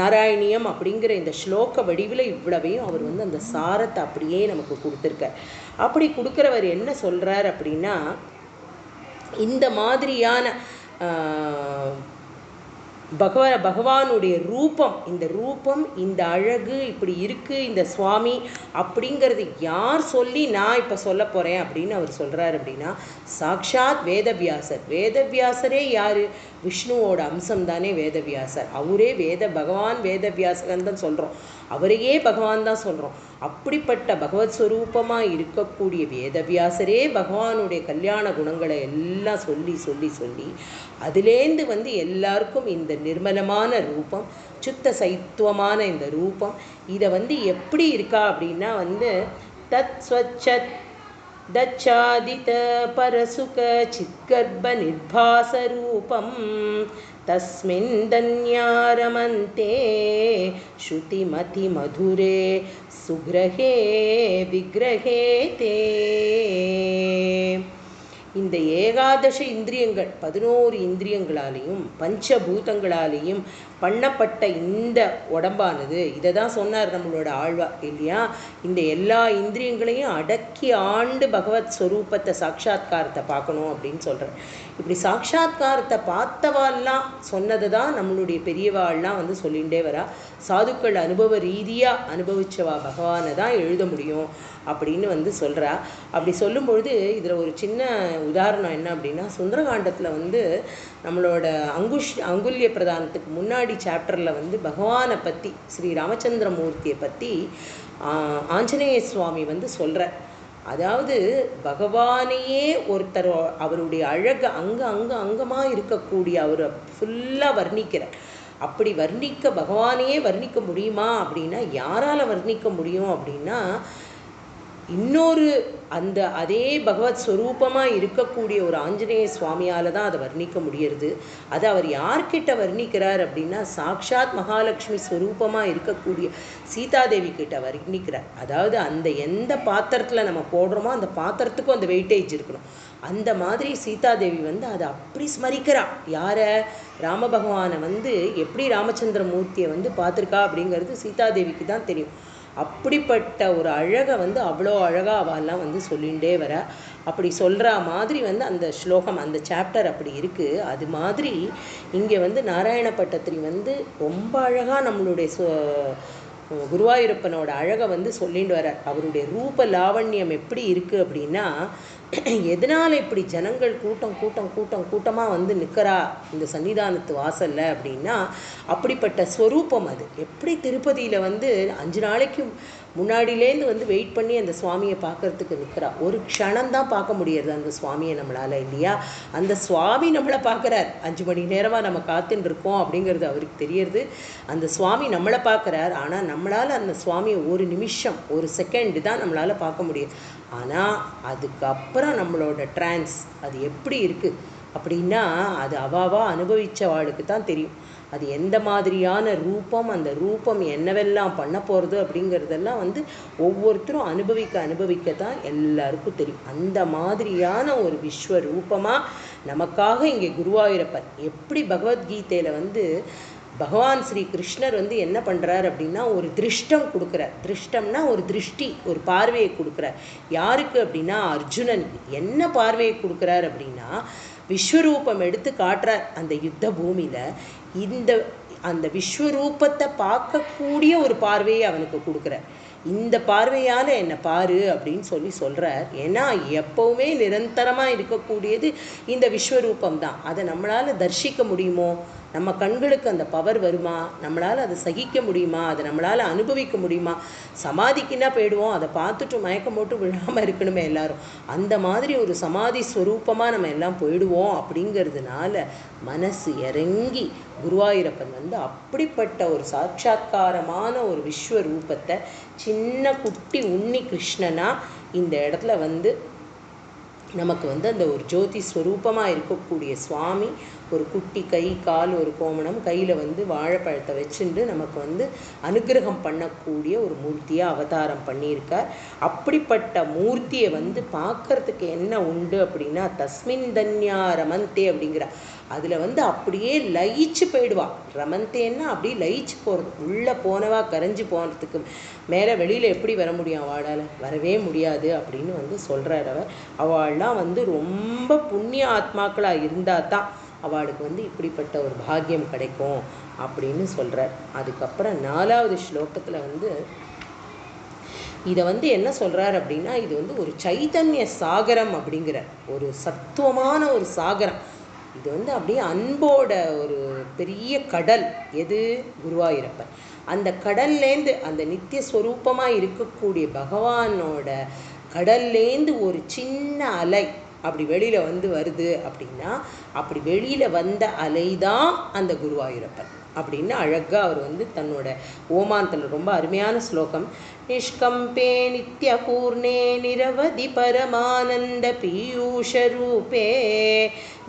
நாராயணியம் அப்படிங்கிற இந்த ஸ்லோக வடிவில் இவ்வளவையும் அவர் அந்த சாரத்தை அப்படியே நமக்கு கொடுத்துருக்கார். அப்படி கொடுக்குறவர் என்ன சொல்கிறார் அப்படின்னா, இந்த மாதிரியான பகவானுடைய ரூபம், இந்த ரூபம், இந்த அழகு இப்படி இருக்குது இந்த சுவாமி அப்படிங்கிறது யார் சொல்லி நான் இப்போ சொல்ல போகிறேன் அப்படின்னு அவர் சொல்கிறார் அப்படின்னா, சாக்ஷாத் வேதவியாசர். வேதவியாசரே யார்? விஷ்ணுவோட அம்சம் தானே வேதவியாசர். அவரே பகவான் வேதவியாசகன் தான் சொல்கிறோம், அவரையே பகவான் தான் சொல்கிறோம். அப்படிப்பட்ட பகவத் ஸ்வரூபமாக இருக்கக்கூடிய வேதவியாசரே பகவானுடைய கல்யாண குணங்களை எல்லாம் சொல்லி சொல்லி சொல்லி அதுலேருந்து எல்லாருக்கும் இந்த நிர்மலமான ரூபம், சுத்த சைத்துவமான இந்த ரூபம், இதை எப்படி இருக்கா அப்படின்னா தத் ஸ்வச்சத் தச்சாதித பரசுக சித்கர்ப்ப நிர்பாசரூபம் தஸ்மின் தன்யாரமந்தே ஸ்ருதிமதி மதுரே சுக்ரஹே விக்ரஹே தே. இந்த ஏகாதச இந்திரியங்கள் 11 இந்திரியங்களாலேயும் பஞ்சபூதங்களாலேயும் பண்ணப்பட்ட இந்த உடம்பானது, இதை தான் சொன்னார் நம்மளோட ஆழ்வா இல்லையா, இந்த எல்லா இந்திரியங்களையும் அடக்கி ஆண்டு பகவத் ஸ்வரூபத்தை சாட்சாத்காரத்தை பார்க்கணும் அப்படின்னு சொல்கிறார். இப்படி சாட்சாத்காரத்தை பார்த்தவாள்லாம் சொன்னது தான் நம்மளுடைய பெரியவாள்லாம் சொல்லிகிட்டே வரா. சாதுக்கள் அனுபவ ரீதியாக அனுபவிச்சவா பகவானை தான் எழுத முடியும் அப்படின்னு சொல்கிறா. அப்படி சொல்லும்பொழுது இதில் ஒரு சின்ன உதாரணம் என்ன அப்படின்னா, சுந்தரகாண்டத்தில் நம்மளோட அங்குல்ய பிரதானத்துக்கு முன்னாடி சாப்டரில் பகவானை பற்றி, ஸ்ரீ ராமச்சந்திரமூர்த்தியை பற்றி ஆஞ்சநேய சுவாமி சொல்கிறார். அதாவது பகவானையே ஒருத்தர் அவருடைய அழகு அங்கமாக இருக்கக்கூடிய அவரை ஃபுல்லாக வர்ணிக்கிறார். அப்படி பகவானையே வர்ணிக்க முடியுமா அப்படின்னா, யாரால் வர்ணிக்க முடியும் அப்படின்னா, இன்னொரு அதே பகவத் ஸ்வரூபமாக இருக்கக்கூடிய ஒரு ஆஞ்சநேய சுவாமியால் தான் அதை வர்ணிக்க முடியறது. அது அவர் யார்கிட்ட வர்ணிக்கிறார் அப்படின்னா, சாக்ஷாத் மகாலட்சுமி ஸ்வரூபமாக இருக்கக்கூடிய சீதாதேவி கிட்ட வர்ணிக்கிறார். அதாவது எந்த பாத்திரத்தில் நம்ம போடுறோமோ அந்த பாத்திரத்துக்கும் அந்த வெயிட்டேஜ் இருக்கணும். அந்த மாதிரி சீதாதேவி அதை அப்படி ஸ்மரிக்கிறா. யாரை? ராம பகவானை எப்படி ராமச்சந்திரமூர்த்தியை பார்த்துருக்கா அப்படிங்கிறது சீதாதேவிக்கு தான் தெரியும். அப்படிப்பட்ட ஒரு அழகை அவ்வளோ அழகாக அவெல்லாம் சொல்லிகிட்டே வர. அப்படி சொல்கிற மாதிரி அந்த ஸ்லோகம், அந்த சாப்டர் அப்படி இருக்குது. அது மாதிரி இங்கே நாராயணப்பட்டத்திரி ரொம்ப அழகாக நம்மளுடைய குருவாயூரப்பனோட அழகை சொல்லிட்டு வர. அவருடைய ரூப லாவண்யம் எப்படி இருக்குது அப்படின்னா, எதனால் இப்படி ஜனங்கள் கூட்டமாக நிற்கிறா இந்த சன்னிதானத்து வாசல்ல அப்படின்னா, அப்படிப்பட்ட ஸ்வரூபம் அது. எப்படி திருப்பதியில் 5 நாளைக்கு முன்னாடியிலேருந்து வெயிட் பண்ணி அந்த சுவாமியை பார்க்கறதுக்கு நிற்கிறா. ஒரு க்ஷணம்தான் பார்க்க முடியாது அந்த சுவாமியை நம்மளால் இல்லையா. அந்த சுவாமி நம்மளை பார்க்குறார். 5 மணி நேரமாக நம்ம காத்துன்னு இருக்கோம் அப்படிங்கிறது அவருக்கு தெரியறது. அந்த சுவாமி நம்மளை பார்க்குறார். ஆனால் நம்மளால் அந்த சுவாமியை ஒரு நிமிஷம், ஒரு செகண்டு தான் நம்மளால் பார்க்க முடியும். ஆனால் அதுக்கப்புறம் நம்மளோட ட்ரான்ஸ் அது எப்படி இருக்குது அப்படின்னா, அது அவாவா அனுபவித்தவாளுக்கு தான் தெரியும். அது எந்த மாதிரியான ரூபம், அந்த ரூபம் என்னவெல்லாம் பண்ண போகிறது அப்படிங்கிறதெல்லாம் ஒவ்வொருத்தரும் அனுபவிக்க தான் எல்லாருக்கும் தெரியும். அந்த மாதிரியான ஒரு விஸ்வரூபமாக நமக்காக இங்கே குருவாயூரப்பன் எப்படி பகவத்கீதையில் பகவான் ஸ்ரீ கிருஷ்ணர் என்ன பண்ணுறார் அப்படின்னா, ஒரு திருஷ்டம் கொடுக்குறார். திருஷ்டம்னா ஒரு திருஷ்டி, ஒரு பார்வையை கொடுக்குறார். யாருக்கு அப்படின்னா அர்ஜுனனுக்கு. என்ன பார்வையை கொடுக்குறார் அப்படின்னா, விஸ்வரூபம் எடுத்து காட்டுறார் அந்த யுத்த பூமியில். அந்த விஸ்வரூபத்தை பார்க்கக்கூடிய ஒரு பார்வையை அவனுக்கு கொடுக்குறார். இந்த பார்வையால் என்னை பாரு அப்படின்னு சொல்கிறார். ஏன்னா எப்போவுமே நிரந்தரமாக இருக்கக்கூடியது இந்த விஸ்வரூபம் தான். அதை நம்மளால் தரிசிக்க முடியுமோ? நம்ம கண்களுக்கு அந்த பவர் வருமா? நம்மளால் அதை சகிக்க முடியுமா? அதை நம்மளால் அனுபவிக்க முடியுமா? சமாதிக்குன்னா போயிடுவோம், அதை பார்த்துட்டு மயக்கம் போட்டு விழாமல் இருக்கணுமே எல்லாரும். அந்த மாதிரி ஒரு சமாதி ஸ்வரூபமாக நம்ம எல்லாம் போயிடுவோம். அப்படிங்கிறதுனால மனசு இறங்கி குருவாயூரப்பன் அப்படிப்பட்ட ஒரு சாட்சாத்காரமான ஒரு விஸ்வரூபத்தை சின்ன குட்டி உண்ணி கிருஷ்ணனா இந்த இடத்துல நமக்கு அந்த ஒரு ஜோதி ஸ்வரூபமாக இருக்கக்கூடிய சுவாமி ஒரு குட்டி கை கால் ஒரு கோமணம் கையில் வாழைப்பழத்தை வச்சுட்டு நமக்கு அனுகிரகம் பண்ணக்கூடிய ஒரு மூர்த்தியாக அவதாரம் பண்ணியிருக்கார். அப்படிப்பட்ட மூர்த்தியை பார்க்கறதுக்கு என்ன உண்டு அப்படின்னா, தஸ்மின் தன்யா ரமந்தே அப்படிங்கிற அதில் அப்படியே லயிச்சு போயிடுவா. ரமந்தேன்னா அப்படியே லயிச்சு போகிறது. உள்ளே போனவா கரைஞ்சி போகிறதுக்கு மேலே வெளியில் எப்படி வர முடியும்? அவளால் வரவே முடியாது அப்படின்னு சொல்கிறார் அவர். அவள்லாம் ரொம்ப புண்ணிய ஆத்மாக்களாக இருந்தால் தான் அவளுக்கு வந்து இப்படிப்பட்ட ஒரு பாக்கியம் கிடைக்கும் அப்படின்னு சொல்கிறார். அதுக்கப்புறம் 4வது ஸ்லோகத்தில் வந்து இதை வந்து என்ன சொல்கிறார் அப்படின்னா, இது வந்து ஒரு சைதன்ய சாகரம் அப்படிங்கிற ஒரு சத்துவமான ஒரு சாகரம். இது வந்து அப்படியே அன்போட ஒரு பெரிய கடல். எது? குருவாயூரப்பன். அந்த கடல்லேருந்து அந்த நித்திய ஸ்வரூபமாக இருக்கக்கூடிய பகவானோட கடல்லேருந்து ஒரு சின்ன அலை அப்படி வெளியில் வந்து வருது அப்படின்னா, அப்படி வெளியில் வந்த அலை தான் அந்த குருவாயூரப்பன் அப்படின்னு அழகாக அவர் வந்து தன்னோட ஓமானத்தில் ரொம்ப அருமையான ஸ்லோகம். நிஷ்கம்பே நித்யபூர்ணே நிரவதி பரமானந்த பீயூஷரூபே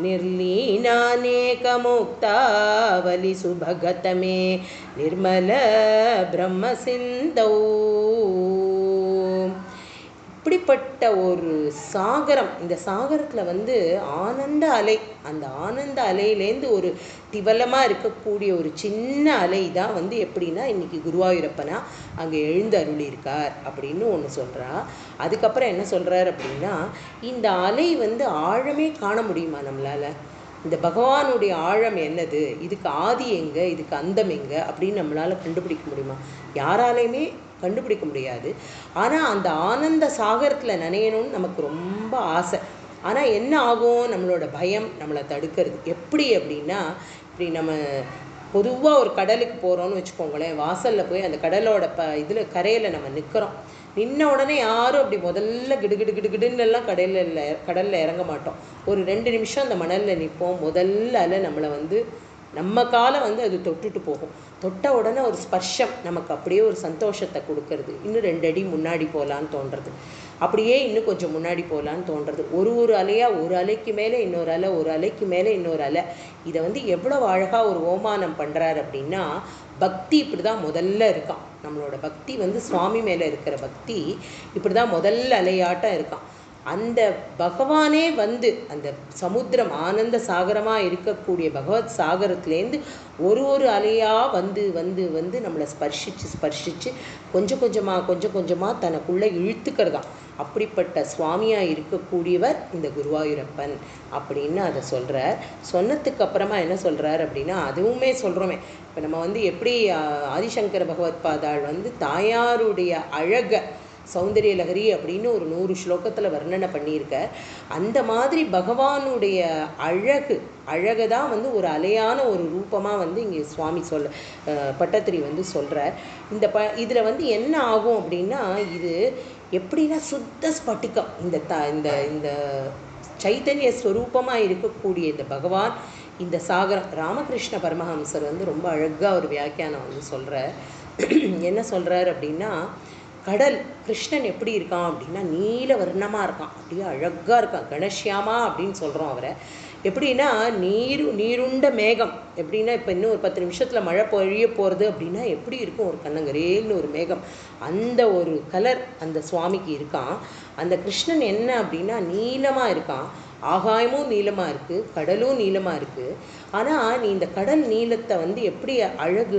ನಿರ್ಲೀನಾನೇಕಮುಕ್ತಾವಲಿ ಸುಭಗತಮೇ ನಿರ್ಮಲ ಬ್ರಹ್ಮಸಿಂಧೌ. இப்படிப்பட்ட ஒரு சாகரம். இந்த சாகரத்தில் வந்து ஆனந்த அலை, அந்த ஆனந்த அலையிலேருந்து ஒரு திவலமாக இருக்கக்கூடிய ஒரு சின்ன அலை தான் வந்து எப்படின்னா இன்னைக்கு குருவாயூரப்பனா அங்கே எழுந்து அருளியிருக்கார் அப்படின்னு ஒன்று சொல்கிறா. அதுக்கப்புறம் என்ன சொல்கிறார் அப்படின்னா, இந்த அலை வந்து ஆழமே காண முடியுமா நம்மளால்? இந்த பகவானுடைய ஆழம் என்னது, இதுக்கு ஆதி எங்கே, இதுக்கு அந்தம் எங்கே அப்படின்னு நம்மளால் கண்டுபிடிக்க முடியுமா? யாராலையுமே கண்டுபிடிக்க முடியாது. ஆனால் அந்த ஆனந்த சாகரத்தில் நனையணும்னு நமக்கு ரொம்ப ஆசை. ஆனால் என்ன ஆகும்? நம்மளோட பயம் நம்மளை தடுக்கிறது. எப்படி அப்படின்னா, இப்படி நம்ம பொதுவாக ஒரு கடலுக்கு போகிறோன்னு வச்சுக்கோங்களேன், வாசலில் போய் அந்த கடலோட இதில் கரையில் நம்ம நிற்கிறோம். நின்ன உடனே யாரும் அப்படி முதல்ல கிடுகிடு கிடுகிடுன்னு எல்லாம் கடலில் இறங்க மாட்டோம். ஒரு 2 நிமிஷம் அந்த மணலில் நிற்போம். முதல்ல அலை நம்மளை வந்து நம்ம காலை வந்து அது தொட்டுட்டு போகும். தொட்ட உடனே ஒரு ஸ்பர்ஷம் நமக்கு அப்படியே ஒரு சந்தோஷத்தை கொடுக்கறது. இன்னும் 2 அடி முன்னாடி போகலான்னு தோன்றது, அப்படியே இன்னும் கொஞ்சம் முன்னாடி போகலான்னு தோன்றது. ஒரு அலையாக, ஒரு அலைக்கு மேலே இன்னொரு அலை, ஒரு அலைக்கு மேலே இன்னொரு அலை. இதை வந்து எவ்வளோ அழகாக ஒரு ஓமானம் பண்ணுறாரு அப்படின்னா, பக்தி இப்படி தான் முதல்ல இருக்கான். நம்மளோட பக்தி வந்து சுவாமி மேலே இருக்கிற பக்தி இப்படி தான் முதல்ல அலையாட்டம் இருக்கான். அந்த பகவானே வந்து அந்த சமுத்திரம் ஆனந்த சாகரமாக இருக்கக்கூடிய பகவத் சாகரத்துலேருந்து ஒரு அலையாக வந்து வந்து வந்து நம்மளை ஸ்பர்ஷிச்சு கொஞ்சம் கொஞ்சமாக தனக்குள்ளே இழுத்துக்கிறதான். அப்படிப்பட்ட சுவாமியாக இருக்கக்கூடியவர் இந்த குருவாயூரப்பன் அப்படின்னு அதை சொல்கிறார். சொன்னதுக்கு அப்புறமா என்ன சொல்கிறார் அப்படின்னா, அதுவுமே சொல்கிறோமே, இப்போ நம்ம வந்து எப்படி ஆதிசங்கர பகவத் பாதாள் வந்து தாயாருடைய அழகை சௌந்தரிய லகரி அப்படின்னு ஒரு 100 ஸ்லோகத்தில் வர்ணனை பண்ணியிருக்க, அந்த மாதிரி பகவானுடைய அழகு தான் வந்து ஒரு அலையான ஒரு ரூபமாக வந்து இங்கே சுவாமி பட்டத்திரி வந்து சொல்கிறார். இதில் வந்து என்ன ஆகும் அப்படின்னா, இது எப்படின்னா சுத்த ஸ்பட்டிகம். இந்த சைத்தன்ய ஸ்வரூபமாக இருக்கக்கூடிய இந்த பகவான், இந்த சாகரம். ராமகிருஷ்ண பரமஹம்சர் வந்து ரொம்ப அழகாக ஒரு வியாக்கியானம் வந்து சொல்கிறார். என்ன சொல்கிறார் அப்படின்னா, கடல் கிருஷ்ணன் எப்படி இருக்கான் அப்படின்னா நீல வர்ணமாக இருக்கான், அப்படியே அழகாக இருக்கான். கணஷ்யாமா அப்படின்னு சொல்கிறோம் அவரை. எப்படின்னா நீருண்ட மேகம். எப்படின்னா இப்போ இன்னும் ஒரு 10 நிமிஷத்தில் மழை பொழிய போகிறது அப்படின்னா எப்படி இருக்கும்? ஒரு கண்ணங்கரேல்னு ஒரு மேகம். அந்த ஒரு கலர் அந்த சுவாமிக்கு இருக்கான். அந்த கிருஷ்ணன் என்ன அப்படின்னா நீலமாக இருக்கான். ஆகாயமும் நீளமாக இருக்குது, கடலும் நீளமாக இருக்குது. ஆனால் நீ இந்த கடல் நீளத்தை வந்து எப்படி அழகு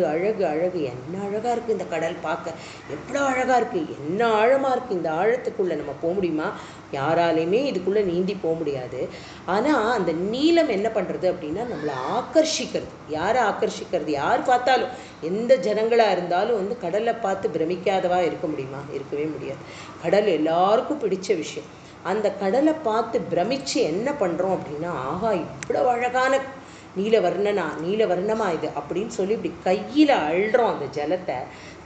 என்ன அழகாக இருக்குது இந்த கடல் பார்க்க, எவ்வளோ அழகாக இருக்குது, என்ன ஆழமாக இருக்குது. இந்த ஆழத்துக்குள்ளே நம்ம போக முடியுமா? யாராலையுமே இதுக்குள்ளே நீந்தி போக முடியாது. ஆனால் அந்த நீளம் என்ன பண்ணுறது அப்படின்னா நம்மளை ஆக்கர்ஷிக்கிறது. யாரை ஆக்கர்ஷிக்கிறது? யார் பார்த்தாலும், எந்த ஜனங்களாக இருந்தாலும் வந்து கடலை பார்த்து பிரமிக்காதவா இருக்க முடியுமா? இருக்கவே முடியாது. கடல் எல்லாருக்கும் பிடிச்ச விஷயம். அந்த கடலை பார்த்து பிரமிச்சு என்ன பண்ணுறோம் அப்படின்னா, ஆஹா இவ்வளோ அழகான நீல வர்ணமா இது அப்படின்னு சொல்லி இப்படி கையில் அள்ளுறோம். அந்த ஜலத்தை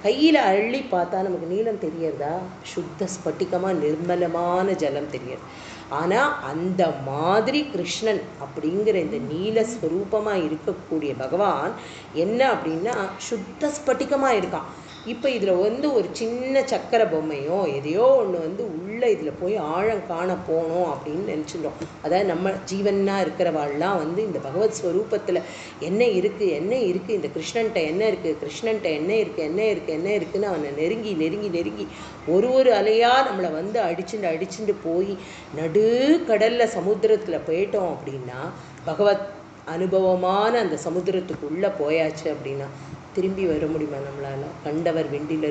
கையில் அள்ளி பார்த்தா நமக்கு நீலம் தெரியறதா? சுத்த ஸ்பட்டிகமாக நிர்மலமான ஜலம் தெரியுது. ஆனால் அந்த மாதிரி கிருஷ்ணன் அப்படிங்கிற இந்த நீல ஸ்வரூபமாக இருக்கக்கூடிய பகவான் என்ன அப்படின்னா சுத்த ஸ்பட்டிகமாக இருக்கான். இப்போ இதில் வந்து ஒரு சின்ன சக்கரை பொம்மையோ எதையோ ஒன்று வந்து உள்ளே இதில் போய் ஆழம் காண போனோம் அப்படின்னு நினச்சிட்டோம். அதாவது நம்ம ஜீவனாக இருக்கிறவாள்லாம் வந்து இந்த பகவத் ஸ்வரூபத்தில் என்ன இருக்குது இந்த கிருஷ்ணன்ட்ட என்ன இருக்குன்னு அவனை நெருங்கி ஒரு அலையாக நம்மளை வந்து அடிச்சுட்டு போய் நடு கடலில் சமுத்திரத்தில் போயிட்டோம் அப்படின்னா, பகவத் அனுபவமான அந்த சமுத்திரத்துக்குள்ளே போயாச்சு அப்படின்னா திரும்பி வர முடியுமா நம்மளால்? கண்டவர்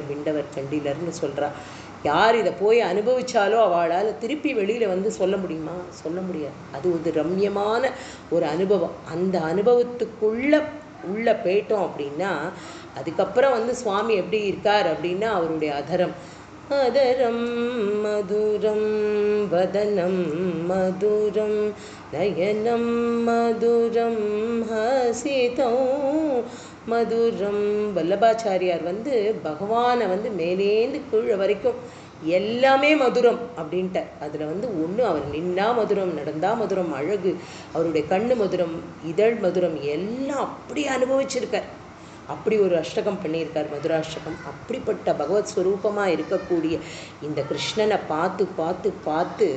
விண்டவர் கண்டிலர்னு சொல்கிறா. யார் இதை போய் அனுபவிச்சாலோ அவளால் திருப்பி வெளியில் வந்து சொல்ல முடியுமா? சொல்ல முடியாது. அது ஒரு ரம்யமான ஒரு அனுபவம். அந்த அனுபவத்துக்குள்ளே போயிட்டோம் அப்படின்னா அதுக்கப்புறம் வந்து சுவாமி எப்படி இருக்கார் அப்படின்னா அவருடைய அதரம் மதுரம் வதனம் மதுரம் நயனம் மதுரம் ஹசிதம் மதுரம். வல்லபாச்சாரியார் வந்து பகவானை வந்து மேலேந்து கீழே வரைக்கும் எல்லாமே மதுரம் அப்படின்ட்டு. அதில் வந்து ஒன்று அவர் நின்னா மதுரம், நடந்தா மதுரம், அழகு, அவருடைய கண்ணு மதுரம், இதழ் மதுரம், எல்லாம் அப்படியே அனுபவிச்சிருக்கார். அப்படி ஒரு அஷ்டகம் பண்ணியிருக்கார், மதுராஷ்டகம். அப்படிப்பட்ட பகவத் ஸ்வரூபமாக இருக்கக்கூடிய இந்த கிருஷ்ணனை பார்த்து பார்த்து பார்த்து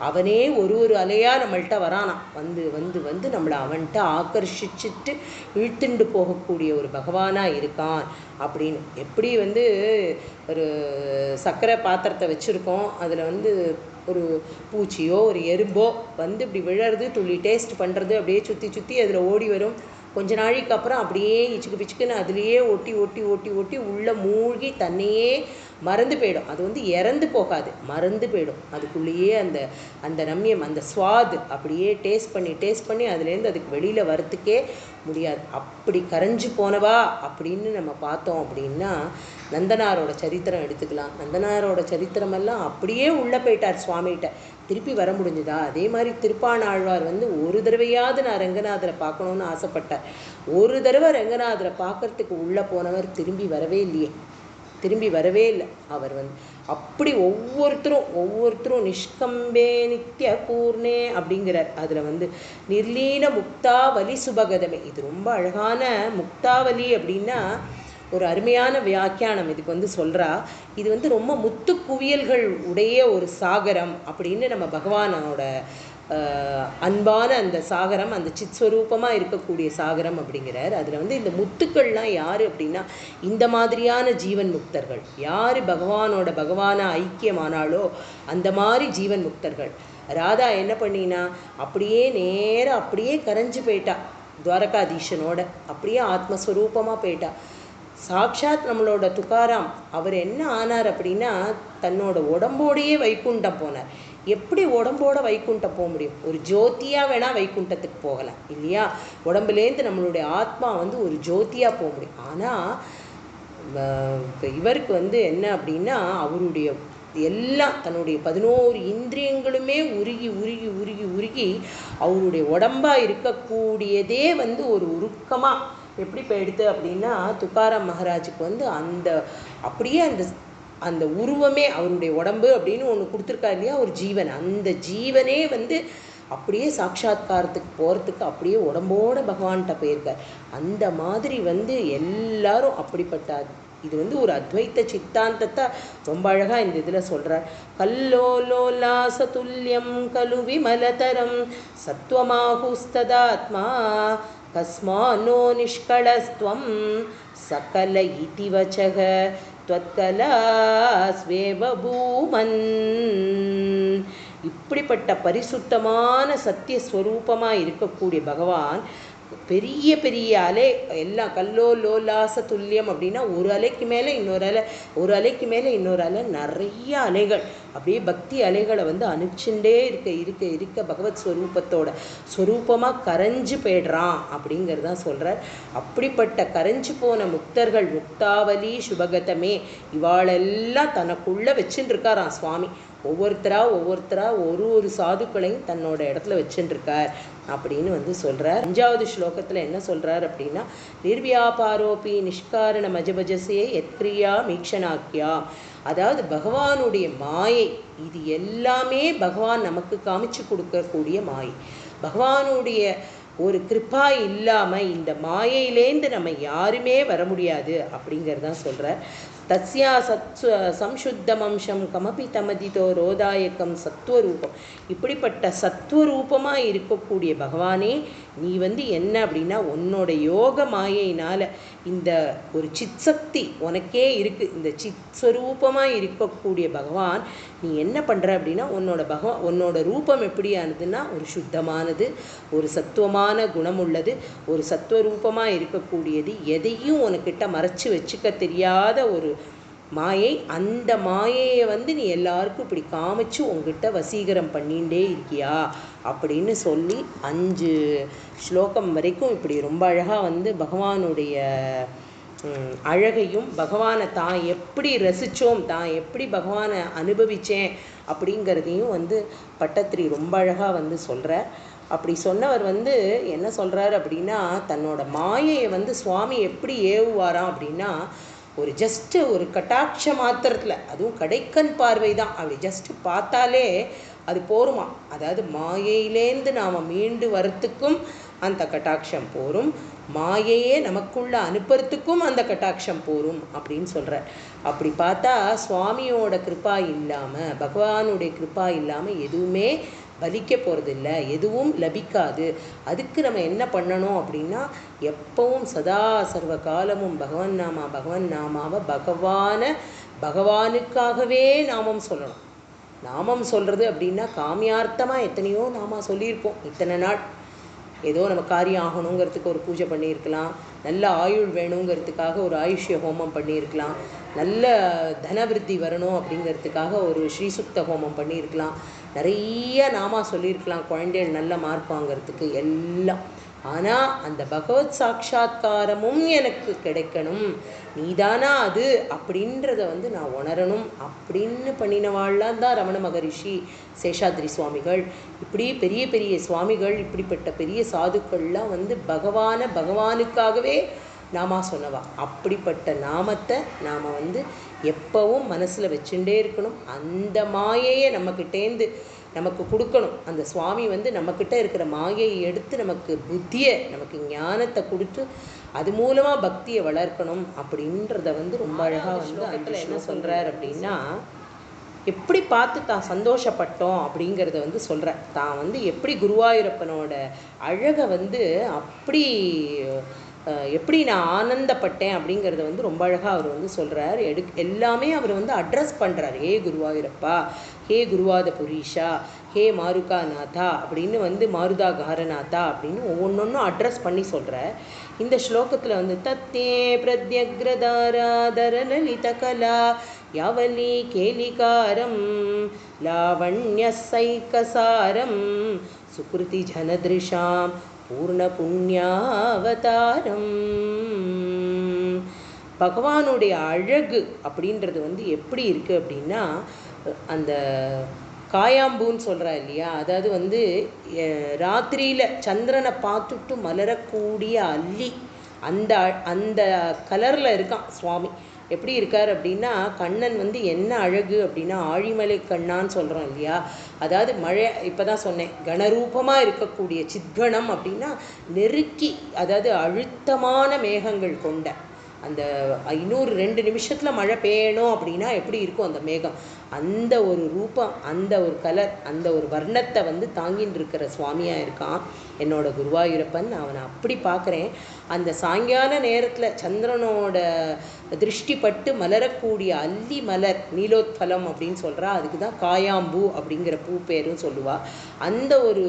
அவனே ஒரு அலையாக நம்மள்கிட்ட வரானா. வந்து வந்து வந்து நம்மளை அவன்கிட்ட ஆக்கர்ஷிச்சுட்டு இழுத்துண்டு போகக்கூடிய ஒரு பகவானாக இருக்கான் அப்படின்னு. எப்படி வந்து ஒரு சர்க்கரை பாத்திரத்தை வச்சுருக்கோம், அதில் வந்து ஒரு பூச்சியோ ஒரு எறும்போ வந்து இப்படி விழறது, துள்ளி டேஸ்ட் பண்ணுறது, அப்படியே சுற்றி சுற்றி அதில் ஓடி வரும். கொஞ்ச நாளைக்கு அப்புறம் அப்படியே இச்சுக்கு பிச்சுக்குன்னு அதுலேயே ஒட்டி ஒட்டி ஒட்டி ஒட்டி உள்ளே மூழ்கி தன்னையே மறந்து போயிடும். அது வந்து இறந்து போகாது, மறந்து போயிடும். அதுக்குள்ளேயே அந்த அந்த ரம்யம், அந்த ஸ்வாது அப்படியே டேஸ்ட் பண்ணி அதுலேருந்து அதுக்கு வெளியில் வரத்துக்கே முடியாது. அப்படி கரைஞ்சு போனவா அப்படின்னு நம்ம பார்த்தோம் அப்படின்னா நந்தனாரோட சரித்திரம் எடுத்துக்கலாம். நந்தனாரோட சரித்திரமெல்லாம் அப்படியே உள்ளே போயிட்டார் சுவாமிகிட்ட. திருப்பி வர முடிஞ்சுதா? அதே மாதிரி திருப்பாணாழ்வார் வந்து ஒரு தடவையாவது நான் ரங்கநாதரை பார்க்கணுன்னு ஆசைப்பட்டார். ஒரு தடவை ரங்கநாதரை பார்க்கறதுக்கு உள்ளே போனவர் திரும்பி வரவே இல்லையே, திரும்பி வரவே இல்லை. அவர் வந்து அப்படி ஒவ்வொருத்தரும் நிஷ்கம்பே நித்திய பூர்ணே அப்படிங்கிறார். அதில் வந்து நிர்லீன முக்தாவலி சுபகதமே. இது ரொம்ப அழகான முக்தாவலி அப்படின்னா ஒரு அருமையான வியாக்கியானம் இதுக்கு வந்து சொல்கிறா. இது வந்து ரொம்ப முத்து குவியல்கள் உடைய ஒரு சாகரம் அப்படின்னு நம்ம பகவானோட அன்பான அந்த சாகரம், அந்த சித்ஸ்வரூபமாக இருக்கக்கூடிய சாகரம் அப்படிங்கிறார். அதில் வந்து இந்த முத்துக்கள்லாம் யார் அப்படின்னா இந்த மாதிரியான ஜீவன் முக்தர்கள். யார் பகவான ஐக்கியமானாலோ அந்த மாதிரி ஜீவன் முக்தர்கள். ராதா என்ன பண்ணினா அப்படியே நேராக அப்படியே கரைஞ்சு போயிட்டா துவாரகாதீஷனோட, அப்படியே ஆத்மஸ்வரூபமாக போயிட்டா. சாட்சாத் நம்மளோட துக்காராம் அவர் என்ன ஆனார் அப்படின்னா தன்னோட உடம்போடையே வைகுண்டம் போனார். எப்படி உடம்போட வைகுண்டம் போக முடியும்? ஒரு ஜோதியாக வேணால் வைகுண்டத்துக்கு போகலாம் இல்லையா? உடம்புலேருந்து நம்மளுடைய ஆத்மா வந்து ஒரு ஜோதியாக போக முடியும். ஆனால் இவருக்கு வந்து என்ன அப்படின்னா அவருடைய எல்லாம் தன்னுடைய 11 இந்திரியங்களுமே உருகி உருகி உருகி உருகி அவருடைய உடம்பாக இருக்கக்கூடியதே வந்து ஒரு உருக்கமாக எப்படி போயிடுது அப்படின்னா துக்காராம் மகாராஜுக்கு வந்து அந்த அப்படியே அந்த உருவமே அவருடைய உடம்பு அப்படின்னு ஒன்று கொடுத்துருக்கா இல்லையா, ஒரு ஜீவன். அந்த ஜீவனே வந்து அப்படியே சாட்சாத்காரத்துக்கு போகிறதுக்கு அப்படியே உடம்போட பகவான்கிட்ட போயிருக்கார். அந்த மாதிரி வந்து எல்லாரும் அப்படிப்பட்ட இது வந்து ஒரு அத்வைத்த சித்தாந்தத்தை ரொம்ப அழகாக இந்த இதில் சொல்கிறார். கல்லோலோலாசதுல்யம் கலு விமலதரம் சத்வமாஹுஸ்ததாத்மா கஸ்மானோ நிஷ்களஸ்துவம் சகல இதி வச்சக த்வத்கலாஸ்வேவ பூமன். இப்படிப்பட்ட பரிசுத்தமான சத்தியஸ்வரூபமாக இருக்கக்கூடிய பகவான் பெரிய பெரிய அலை எல்லாம் கல்லோலோலாச துல்லியம் அப்படின்னா ஒரு அலைக்கு மேலே இன்னொரு அலை, ஒரு அலைக்கு மேலே இன்னொரு அலை, நிறைய அலைகள் அப்படியே பக்தி அலைகளை வந்து அனுப்பிச்சுட்டே இருக்க பகவத் ஸ்வரூபத்தோட ஸ்வரூபமாக கரைஞ்சு போய்டுறான் அப்படிங்கிறதான் சொல்கிறார். அப்படிப்பட்ட கரைஞ்சு போன முக்தர்கள் முக்தாவலி சுபகதமே இவாளெல்லாம் தனக்குள்ளே வச்சுட்டு இருக்காராம் சுவாமி. ஒவ்வொருத்தரா ஒரு சாதுக்களையும் தன்னோட இடத்துல வச்சுருக்கார் அப்படின்னு வந்து சொல்கிறார். 5வது ஸ்லோகத்தில் என்ன சொல்கிறார் அப்படின்னா நிர்வியாபாரோபி நிஷ்காரண மஜபஜசே எத்கிரியா மீக்ஷனாக்கியா. அதாவது பகவானுடைய மாயை இது எல்லாமே பகவான் நமக்கு காமிச்சு கொடுக்கக்கூடிய மாயை. பகவானுடைய ஒரு கிருப்பா இல்லாமல் இந்த மாயையிலேருந்து நம்ம யாருமே வர முடியாது அப்படிங்கிறதான் சொல்கிறார். தஸ்யா சம்சுத்தமம்சம் கமபி தமதிதோ ரோதாயக்கம் சத்வரூபம். இப்படிப்பட்ட சத்வரூபமாக இருக்கக்கூடிய பகவானே நீ வந்து என்ன அப்படின்னா உன்னோட யோக மாயையினால் இந்த ஒரு சித் சக்தி உனக்கே இருக்குது. இந்த சித் ஸ்வரூபமாக இருக்கக்கூடிய பகவான் நீ என்ன பண்ணுற அப்படின்னா உன்னோட ரூபம் எப்படியானதுன்னா ஒரு சுத்தமானது, ஒரு சத்துவமான குணமுள்ளது, ஒரு சத்வரூபமாக இருக்கக்கூடியது, எதையும் உனக்கிட்ட மறைச்சி வச்சுக்க தெரியாத மாயை, அந்த மாயையை வந்து நீ எல்லாருக்கும் இப்படி காமிச்சு உங்ககிட்ட வசீகரம் பண்ணிகிட்டே இருக்கியா அப்படின்னு சொல்லி 5 ஸ்லோகம் வரைக்கும் இப்படி ரொம்ப அழகாக வந்து பகவானுடைய அழகையும் பகவானை தான் எப்படி ரசித்தோம், தான் எப்படி பகவானை அனுபவித்தேன் அப்படிங்கிறதையும் வந்து பட்டத்திரி ரொம்ப அழகாக வந்து சொல்கிறார். அப்படி சொன்னவர் வந்து என்ன சொல்கிறார் அப்படின்னா, தன்னோட மாயையை வந்து சுவாமி எப்படி ஏவுவாராம் அப்படின்னா, ஒரு ஜஸ்ட்டு ஒரு கட்டாட்ச மாத்திரத்தில், அதுவும் கடைக்கண் பார்வை தான், அப்படி ஜஸ்ட்டு பார்த்தாலே அது போருமா. அதாவது மாயையிலேருந்து நாம் மீண்டு வரத்துக்கும் அந்த கட்டாட்சம் போரும், மாயையே நமக்குள்ள அனுப்புறதுக்கும் அந்த கட்டாட்சம் போரும் அப்படின்னு சொல்கிறார். அப்படி பார்த்தா சுவாமியோட கிருப்பா இல்லாமல், பகவானுடைய கிருப்பா இல்லாமல் எதுவுமே பலிக்க போகிறதில்ல, எதுவும் லபிக்காது. அதுக்கு நம்ம என்ன பண்ணணும் அப்படின்னா, எப்பவும் சதா சர்வ காலமும் பகவன் நாமாவை பகவானுக்காகவே நாமம் சொல்லணும். நாமம் சொல்கிறது அப்படின்னா காமியார்த்தமாக எத்தனையோ நாம சொல்லியிருப்போம் இத்தனை நாள். ஏதோ நம்ம காரியம் ஆகணுங்கிறதுக்கு ஒரு பூஜை பண்ணியிருக்கலாம், நல்ல ஆயுள் வேணுங்கிறதுக்காக ஒரு ஆயுஷ்ய ஹோமம் பண்ணியிருக்கலாம், நல்ல தனவிருத்தி வரணும் அப்படிங்கிறதுக்காக ஒரு ஸ்ரீசுக்த ஹோமம் பண்ணியிருக்கலாம், நிறைய நாமா சொல்லியிருக்கலாம் குழந்தைகள் நல்ல மார்க் வாங்கிறதுக்கு எல்லாம். ஆனால் அந்த பகவத் சாட்சா்காரமும் எனக்கு கிடைக்கணும், நீதானா அது அப்படின்றத வந்து நான் உணரணும் அப்படின்னு பண்ணினவாள்லாம் தான் ரமண மகரிஷி, சேஷாத்ரி சுவாமிகள், இப்படி பெரிய பெரிய சுவாமிகள், இப்படிப்பட்ட பெரிய சாதுக்கள்லாம் வந்து பகவானுக்காகவே நாமா சொன்னவா. அப்படிப்பட்ட நாமத்தை நாம் வந்து எப்பவும் மனசில் வச்சுட்டே இருக்கணும். அந்த மாயையை நம்மக்கிட்டேந்து நமக்கு கொடுக்கணும். அந்த சுவாமி வந்து நம்மக்கிட்ட இருக்கிற மாயையை எடுத்து நமக்கு புத்தியை, நமக்கு ஞானத்தை கொடுத்து அது மூலமாக பக்தியை வளர்க்கணும் அப்படின்றத வந்து ரொம்ப அழகாக வந்து அதில் என்ன சொல்கிறார் அப்படின்னா, எப்படி பார்த்து தான் சந்தோஷப்பட்டோம் அப்படிங்கிறத வந்து சொல்கிறார். தான் வந்து எப்படி குருவாயூரப்பனோட அழகை வந்து அப்படி எப்படி நான் ஆனந்தப்பட்டேன் அப்படிங்கிறத வந்து ரொம்ப அழகாக அவர் வந்து சொல்கிறார். எல்லாமே அவர் வந்து அட்ரஸ் பண்ணுறார். ஹே குருவாயூரப்பா, ஹே குருவாத புரீஷா, ஹே மாருகா நாதா அப்படின்னு வந்து மாருதா காரநாதா அப்படின்னு ஒவ்வொன்றும் அட்ரஸ் பண்ணி சொல்கிறார். இந்த ஸ்லோகத்தில் வந்து தத்தே பிரத்யக்ரதாராதர லலித கலா யாவலி கேலிகாரம் லாவண்ய சைக்கசாரம் சுக்ருதி ஜனதிருஷாம் பூர்ண புண்ணியாவதாரம். பகவானுடைய அழகு அப்படின்றது வந்து எப்படி இருக்குது அப்படின்னா, அந்த காயாம்பூன்னு சொல்கிறா இல்லையா, அதாவது வந்து ராத்திரியில் சந்திரனை பார்த்துட்டு மலரக்கூடிய அல்லி, அந்த அந்த கலரில் இருக்கான் சுவாமி. எப்படி இருக்கார் அப்படின்னா, கண்ணன் வந்து என்ன அழகு அப்படின்னா ஆழிமலை கண்ணான்னு சொல்கிறோம் இல்லையா, அதாவது மழை இப்போ தான் சொன்னேன், கணரூபமாக இருக்கக்கூடிய சித்கணம் அப்படின்னா நெருக்கி, அதாவது அழுத்தமான மேகங்கள் கொண்ட அந்த 2 நிமிஷத்தில் மழை பெய்யணும் அப்படின்னா எப்படி இருக்கும் அந்த மேகம், அந்த ஒரு ரூபம், அந்த ஒரு கலர், அந்த ஒரு வர்ணத்தை வந்து தாங்கின்னு இருக்கிற சுவாமியாக இருக்கான் என்னோட குருவாயூரப்பன். அவனை அப்படி பார்க்குறேன். அந்த சாயங்கால நேரத்தில் சந்திரனோட திருஷ்டி பட்டு மலரக்கூடிய அல்லி மலர், நீலோத்பலம் அப்படின்னு சொல்கிறா, அதுக்கு தான் காயாம்பூ அப்படிங்கிற பூ பேரும் சொல்லுவாள். அந்த ஒரு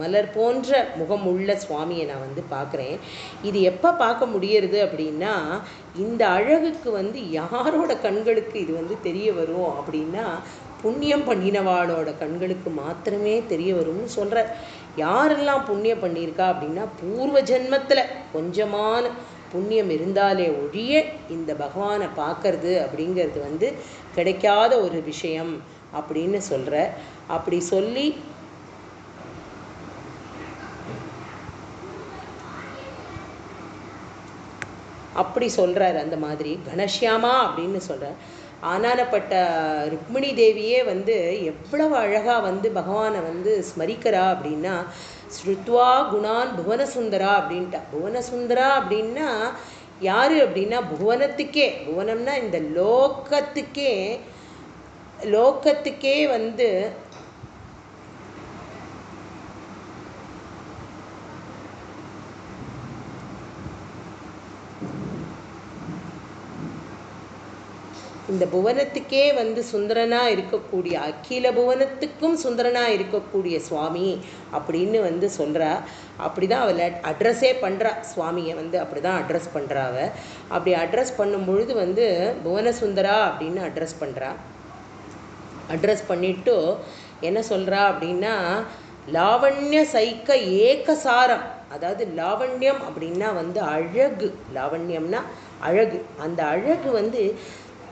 மலர் போன்ற முகம் உள்ள சுவாமியை நான் வந்து பார்க்குறேன். இது எப்போ பார்க்க முடியறது அப்படின்னா, இந்த அழகுக்கு வந்து யாரோட கண்களுக்கு இது வந்து தெரிய வரும் அப்படின்னா, புண்ணியம் பண்ணினவாளோட கண்களுக்கு மாத்திரமே தெரிய வரும்னு சொல்கிற. யாரெல்லாம் புண்ணியம் பண்ணியிருக்கா அப்படின்னா, பூர்வ ஜென்மத்தில் கொஞ்சமான புண்ணியம் இருந்தாலே ஒழிய இந்த பகவானை பார்க்கறது அப்படிங்கிறது வந்து கிடைக்காத ஒரு விஷயம் அப்படின்னு சொல்கிற. அப்படி சொல்லி அப்படி சொல்கிறார். அந்த மாதிரி கணஷ்யாமா அப்படின்னு சொல்கிறார். ஆனானப்பட்ட ருக்மிணி தேவியே வந்து எவ்வளவு அழகாக வந்து பகவானை வந்து ஸ்மரிக்கிறா அப்படின்னா, ஸ்ருத்வா குணான் புவனசுந்தரா அப்படின்ட்டா. புவனசுந்தரா அப்படின்னா யார் அப்படின்னா, புவனத்துக்கே, புவனம்னா இந்த லோக்கத்துக்கே வந்து இந்த புவனத்துக்கே வந்து சுந்தரனாக இருக்கக்கூடிய, அகில புவனத்துக்கும் சுந்தரனாக இருக்கக்கூடிய சுவாமி அப்படின்னு வந்து சொல்கிறா. அப்படி தான் அவள் அட்ரஸே பண்ணுறா. சுவாமியை வந்து அப்படி தான் அட்ரஸ் பண்ணுறா. அவள் அப்படி அட்ரஸ் பண்ணும் பொழுது வந்து புவனசுந்தரா அப்படின்னு அட்ரஸ் பண்ணுறா. அட்ரஸ் பண்ணிவிட்டு என்ன சொல்கிறா அப்படின்னா, லாவண்ய சைக்க ஏகசாரம். அதாவது லாவண்யம் அப்படின்னா வந்து அழகு. லாவண்யம்னா அழகு. அந்த அழகு வந்து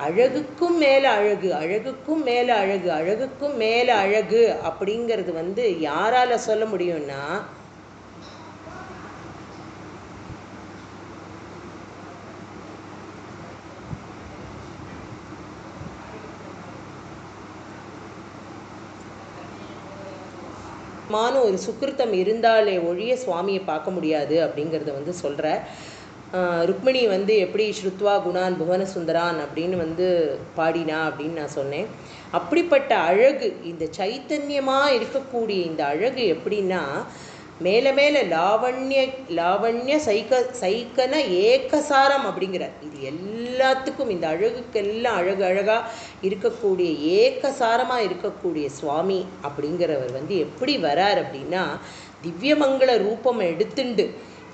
அழகுக்கும் மேலே அழகு, அழகுக்கும் மேலே அழகு, அழகுக்கும் மேலே அழகு அப்படிங்கிறது வந்து யாரால சொல்ல முடியும்னா, ஒரு சுக்கிருத்தம் இருந்தாலே ஒழிய சுவாமியை பார்க்க முடியாது அப்படிங்கிறத வந்து சொல்கிற. ருக்மிணி வந்து எப்படி ஸ்ருத்வா குணான் புவன சுந்தரான் அப்படின்னு வந்து பாடினா அப்படின்னு நான் சொன்னேன். அப்படிப்பட்ட அழகு, இந்த சைத்தன்யமாக இருக்கக்கூடிய இந்த அழகு எப்படின்னா, மேலே மேலே லாவண்ய சைக்கன ஏகசாரம் அப்படிங்கிறார். இது எல்லாத்துக்கும், இந்த அழகுக்கெல்லாம் அழகாக இருக்கக்கூடிய ஏகசாரமாக இருக்கக்கூடிய சுவாமி அப்படிங்கிறவர் வந்து எப்படி வரார் அப்படின்னா, திவ்யமங்கள ரூபம் எடுத்துண்டு,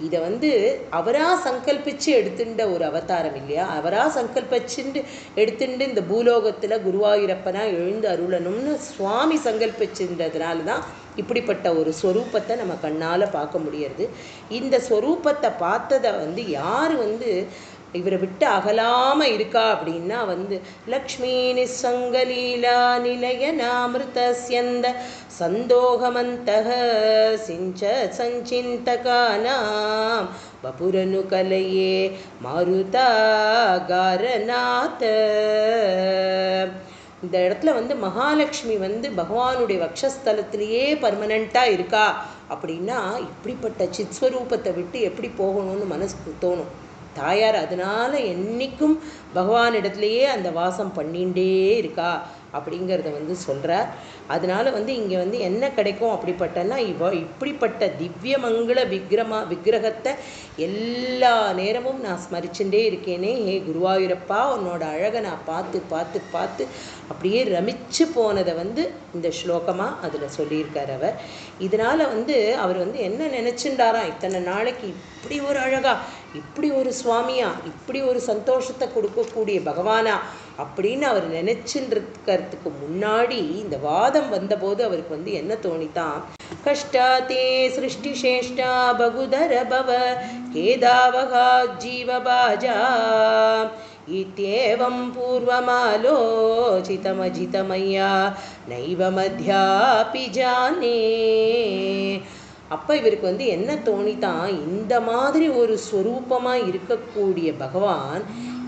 இதை வந்து அவராக சங்கல்பிச்சு எடுத்துட்ட ஒரு அவதாரம் இல்லையா. அவராக சங்கல்பிச்சுண்டு எடுத்துட்டு இந்த பூலோகத்தில் குருவாயூரப்பனா எழுந்து அருளணும்னு சுவாமி சங்கல்பிச்சுன்றதுனால தான் இப்படிப்பட்ட ஒரு ஸ்வரூபத்தை நம்ம கண்ணால் பார்க்க முடியறது. இந்த ஸ்வரூபத்தை பார்த்ததை வந்து யார் வந்து இவரை விட்டு அகலாமல் இருக்கா அப்படின்னா வந்து, லக்ஷ்மி நிசங்கலீலா நிலையனாமிருதஸ்யந்த சந்தோகமந்தக சிஞ்ச சஞ்சிந்தகானாம் வபுரனு கலையே மாருதாகாரநாத. இந்த இடத்துல வந்து மகாலட்சுமி வந்து பகவானுடைய வக்ஷஸ்தலத்திலேயே பர்மனண்ட்டாக இருக்கா அப்படின்னா, இப்படிப்பட்ட சித்ஸ்வரூபத்தை விட்டு எப்படி போகணும்னு மனசுக்கு தோணும். தாயார் அதனால் என்றைக்கும் பகவானிடத்துலையே அந்த வாசம் பண்ணிகிட்டே இருக்கா அப்படிங்கிறத வந்து சொல்கிறார். அதனால் வந்து இங்கே வந்து என்ன கிடைக்கும் அப்படிப்பட்டன்னா, இப்படிப்பட்ட திவ்யமங்கள விக்கிரகத்தை எல்லா நேரமும் நான் ஸ்மரிச்சுட்டே இருக்கேனே. ஹே குருவாயூரப்பா, உன்னோட அழகை நான் பார்த்து பார்த்து பார்த்து அப்படியே ரமிச்சு போனதை வந்து இந்த ஸ்லோகமாக அதில் சொல்லியிருக்கார் அவர். இதனால் வந்து அவர் வந்து என்ன நினச்சிண்டாராம், இத்தனை நாளைக்கு இப்படி ஒரு அழகா, இப்படி ஒரு சுவாமியா, இப்படி ஒரு சந்தோஷத்தை கொடுக்கக்கூடிய பகவானா அப்படின்னு அவர் நினைச்சுருக்கிறதுக்கு முன்னாடி இந்த வாதம் வந்தபோது அவருக்கு வந்து என்ன தோணித்தான், கஷ்டாதே சிருஷ்டி சேஷ்டா பகுதர பவ கேதாவகா ஜீவபாஜா இத்யேவம் பூர்வமாலோசிதமஜிதமய்யா நைவ மத்யாபி ஜானே. அப்போ இவருக்கு வந்து என்ன தோணித்தான், இந்த மாதிரி ஒரு ஸ்வரூபமாக இருக்கக்கூடிய பகவான்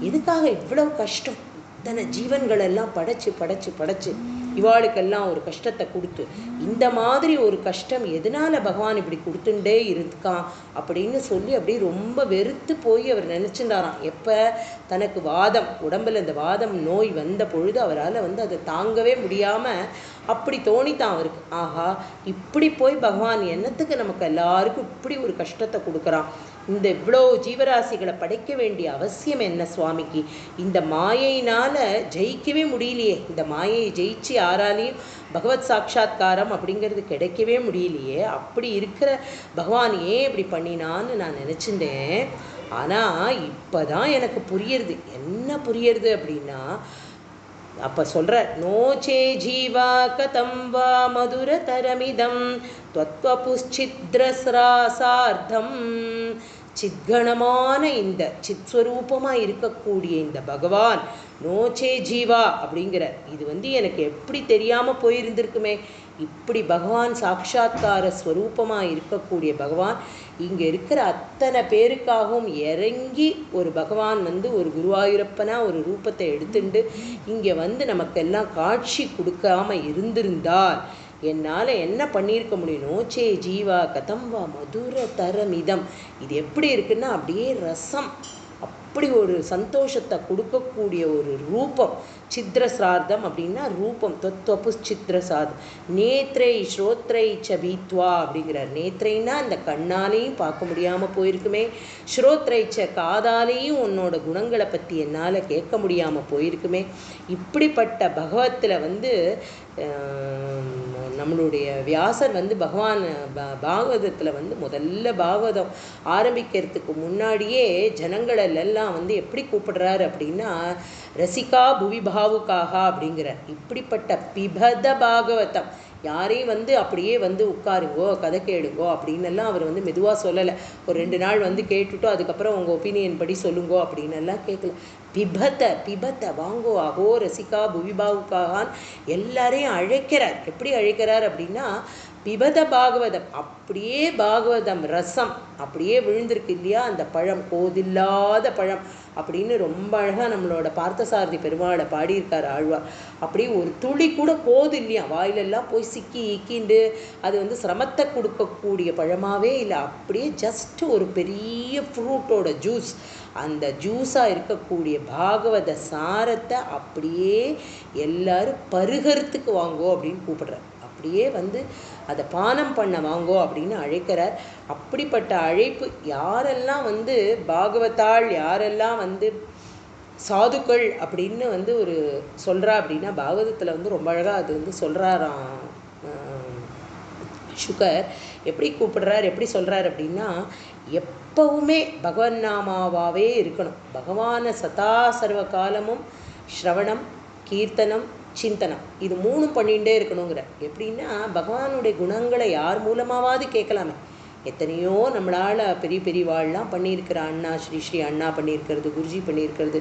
எதுக்காக இவ்வளவு கஷ்டம், இத்தனை ஜீவன்களெல்லாம் படைச்சு படைச்சு படைச்சு இவாளுக்கெல்லாம் ஒரு கஷ்டத்தை கொடுத்து, இந்த மாதிரி ஒரு கஷ்டம் எதனால பகவான் இப்படி கொடுத்துட்டே இருக்கான் அப்படின்னு சொல்லி அப்படியே ரொம்ப வெறுத்து போய் அவர் நினச்சிட்டாராம். எப்போ தனக்கு வாதம், உடம்பில் இந்த வாதம் நோய் வந்த பொழுது அவரால் வந்து அதை தாங்கவே முடியாமல் அப்படி தோணித்தான் அவருக்கு, ஆஹா இப்படி போய் பகவான் என்னத்துக்கு நமக்கு எல்லாருக்கும் இப்படி ஒரு கஷ்டத்தை கொடுக்குறான், இந்த இவ்வளோ ஜீவராசிகளை படைக்க வேண்டிய அவசியம் என்ன சுவாமிக்கு, இந்த மாயையினால் ஜெயிக்கவே முடியலையே, இந்த மாயையை ஜெயிச்சு யாராலையும் பகவத் சாட்சா்காரம் அப்படிங்கிறது கிடைக்கவே முடியலையே, அப்படி இருக்கிற பகவான் ஏன் இப்படி பண்ணினான்னு நான் நினச்சிட்டேன். ஆனால் இப்போ தான் எனக்கு புரியுறது. என்ன புரியுறது அப்படின்னா, அப்போ சொல்கிற, நோச்சே ஜீவா கதம் வா மதுர தரமிதம் துவத்வபுஷ்சித்ரஸ்ராசார்த்தம். சித்கணமான இந்த சித்ஸ்வரூபமாக இருக்கக்கூடிய இந்த பகவான் நோச்சே ஜீவா அப்படிங்கிற இது வந்து எனக்கு எப்படி தெரியாமல் போயிருந்திருக்குமே. இப்படி பகவான் சாட்சா்கார ஸ்வரூபமாக இருக்கக்கூடிய பகவான் இங்கே இருக்கிற அத்தனை பேருக்காகவும் இறங்கி ஒரு பகவான் வந்து ஒரு குருவாயூரப்பனா ஒரு ரூபத்தை எடுத்துட்டு இங்கே வந்து நமக்கெல்லாம் காட்சி கொடுக்காம இருந்திருந்தால் என்னால் என்ன பண்ணியிருக்க முடியும். நோச்சே ஜீவா கதம் வா மதுர தரமிதம். இது எப்படி இருக்குன்னா அப்படியே ரசம், அப்படி ஒரு சந்தோஷத்தை கொடுக்கக்கூடிய ஒரு ரூபம். சித்திர சிரார்த்தம் அப்படின்னா ரூபம். தொத்வப்பு சித்திர சாதம். நேத்ரை ஸ்ரோத்ரை ச பீத்வா அப்படிங்கிறார். நேத்ரைன்னா இந்த கண்ணாலையும் பார்க்க முடியாமல் போயிருக்குமே, ஸ்ரோத்ரைச்ச காதாலையும் உன்னோட குணங்களை பற்றி என்னால் கேட்க முடியாமல் போயிருக்குமே. இப்படிப்பட்ட பகவத்தில் நம்மளுடைய வியாசர் பகவான் பாகவதத்தில் முதல்ல பாகவதம் ஆரம்பிக்கிறதுக்கு முன்னாடியே ஜனங்களெல்லாம் எப்படி கூப்பிடுறாரு அப்படின்னா, ரசிகா புவி பாவுக்காக அப்படிங்கிறார். இப்படிப்பட்ட பிபத பாகவதம். யாரையும் அப்படியே உட்காருங்கோ கதை கேளுங்கோ அப்படின்னெல்லாம் அவர் மெதுவாக சொல்லலை. ஒரு 2 நாள் கேட்டுட்டோ அதுக்கப்புறம் உங்கள் ஒப்பீனியன் படி சொல்லுங்கோ அப்படின்னெல்லாம் கேட்கல. பிபத்த வாங்கோ அகோ ரசிகா புவிபாவுக்காகான் எல்லாரையும் அழைக்கிறார். எப்படி அழைக்கிறார் அப்படின்னா, பிபத பாகவதம். அப்படியே பாகவதம் ரசம் அப்படியே விழுந்திருக்கு இல்லையா, அந்த பழம், கோதில்லாத பழம் அப்படின்னு ரொம்ப அழகாக நம்மளோட பார்த்தசாரதி பெருமாளை பாடியிருக்கார் ஆழ்வார். அப்படியே ஒரு துளி கூட கோது இல்லையா, வாயிலெல்லாம் போய் சிக்கி இக்கிண்டு அது சிரமத்தை கொடுக்கக்கூடிய பழமாவே இல்லை. அப்படியே ஜஸ்ட் ஒரு பெரிய ஃப்ரூட்டோட ஜூஸ், அந்த ஜூஸாக இருக்கக்கூடிய பாகவத சாரத்தை அப்படியே எல்லாரும் பருகறதுக்கு வாங்கோ அப்படின்னு கூப்பிடுறார். அப்படியே அதை பானம் பண்ண வாங்கோ அப்படின்னு அழைக்கிறார். அப்படிப்பட்ட அழைப்பு யாரெல்லாம் பாகவதாள், யாரெல்லாம் சாதுக்கள் அப்படின்னு ஒரு சொல்கிறா அப்படின்னா, பாகவதத்தில் ரொம்ப அழகாக அது சொல்கிறாராம் சுகர். எப்படி கூப்பிடுறார், எப்படி சொல்கிறார் அப்படின்னா, எப்பவுமே பகவன் நாமாவாகவே இருக்கணும். பகவானை சதா சர்வ காலமும் ஸ்ரவணம், கீர்த்தனம், சிந்தனம், இது 3 பண்ணிகிட்டே இருக்கணுங்கிற. எப்படின்னா, பகவானுடைய குணங்களை யார் மூலமாவது கேட்கலாமே. எத்தனையோ நம்மளால் பெரிய பெரியவாள்லாம் பண்ணியிருக்கிற, அண்ணா ஸ்ரீ அண்ணா பண்ணியிருக்கிறது, குருஜி பண்ணியிருக்கிறது,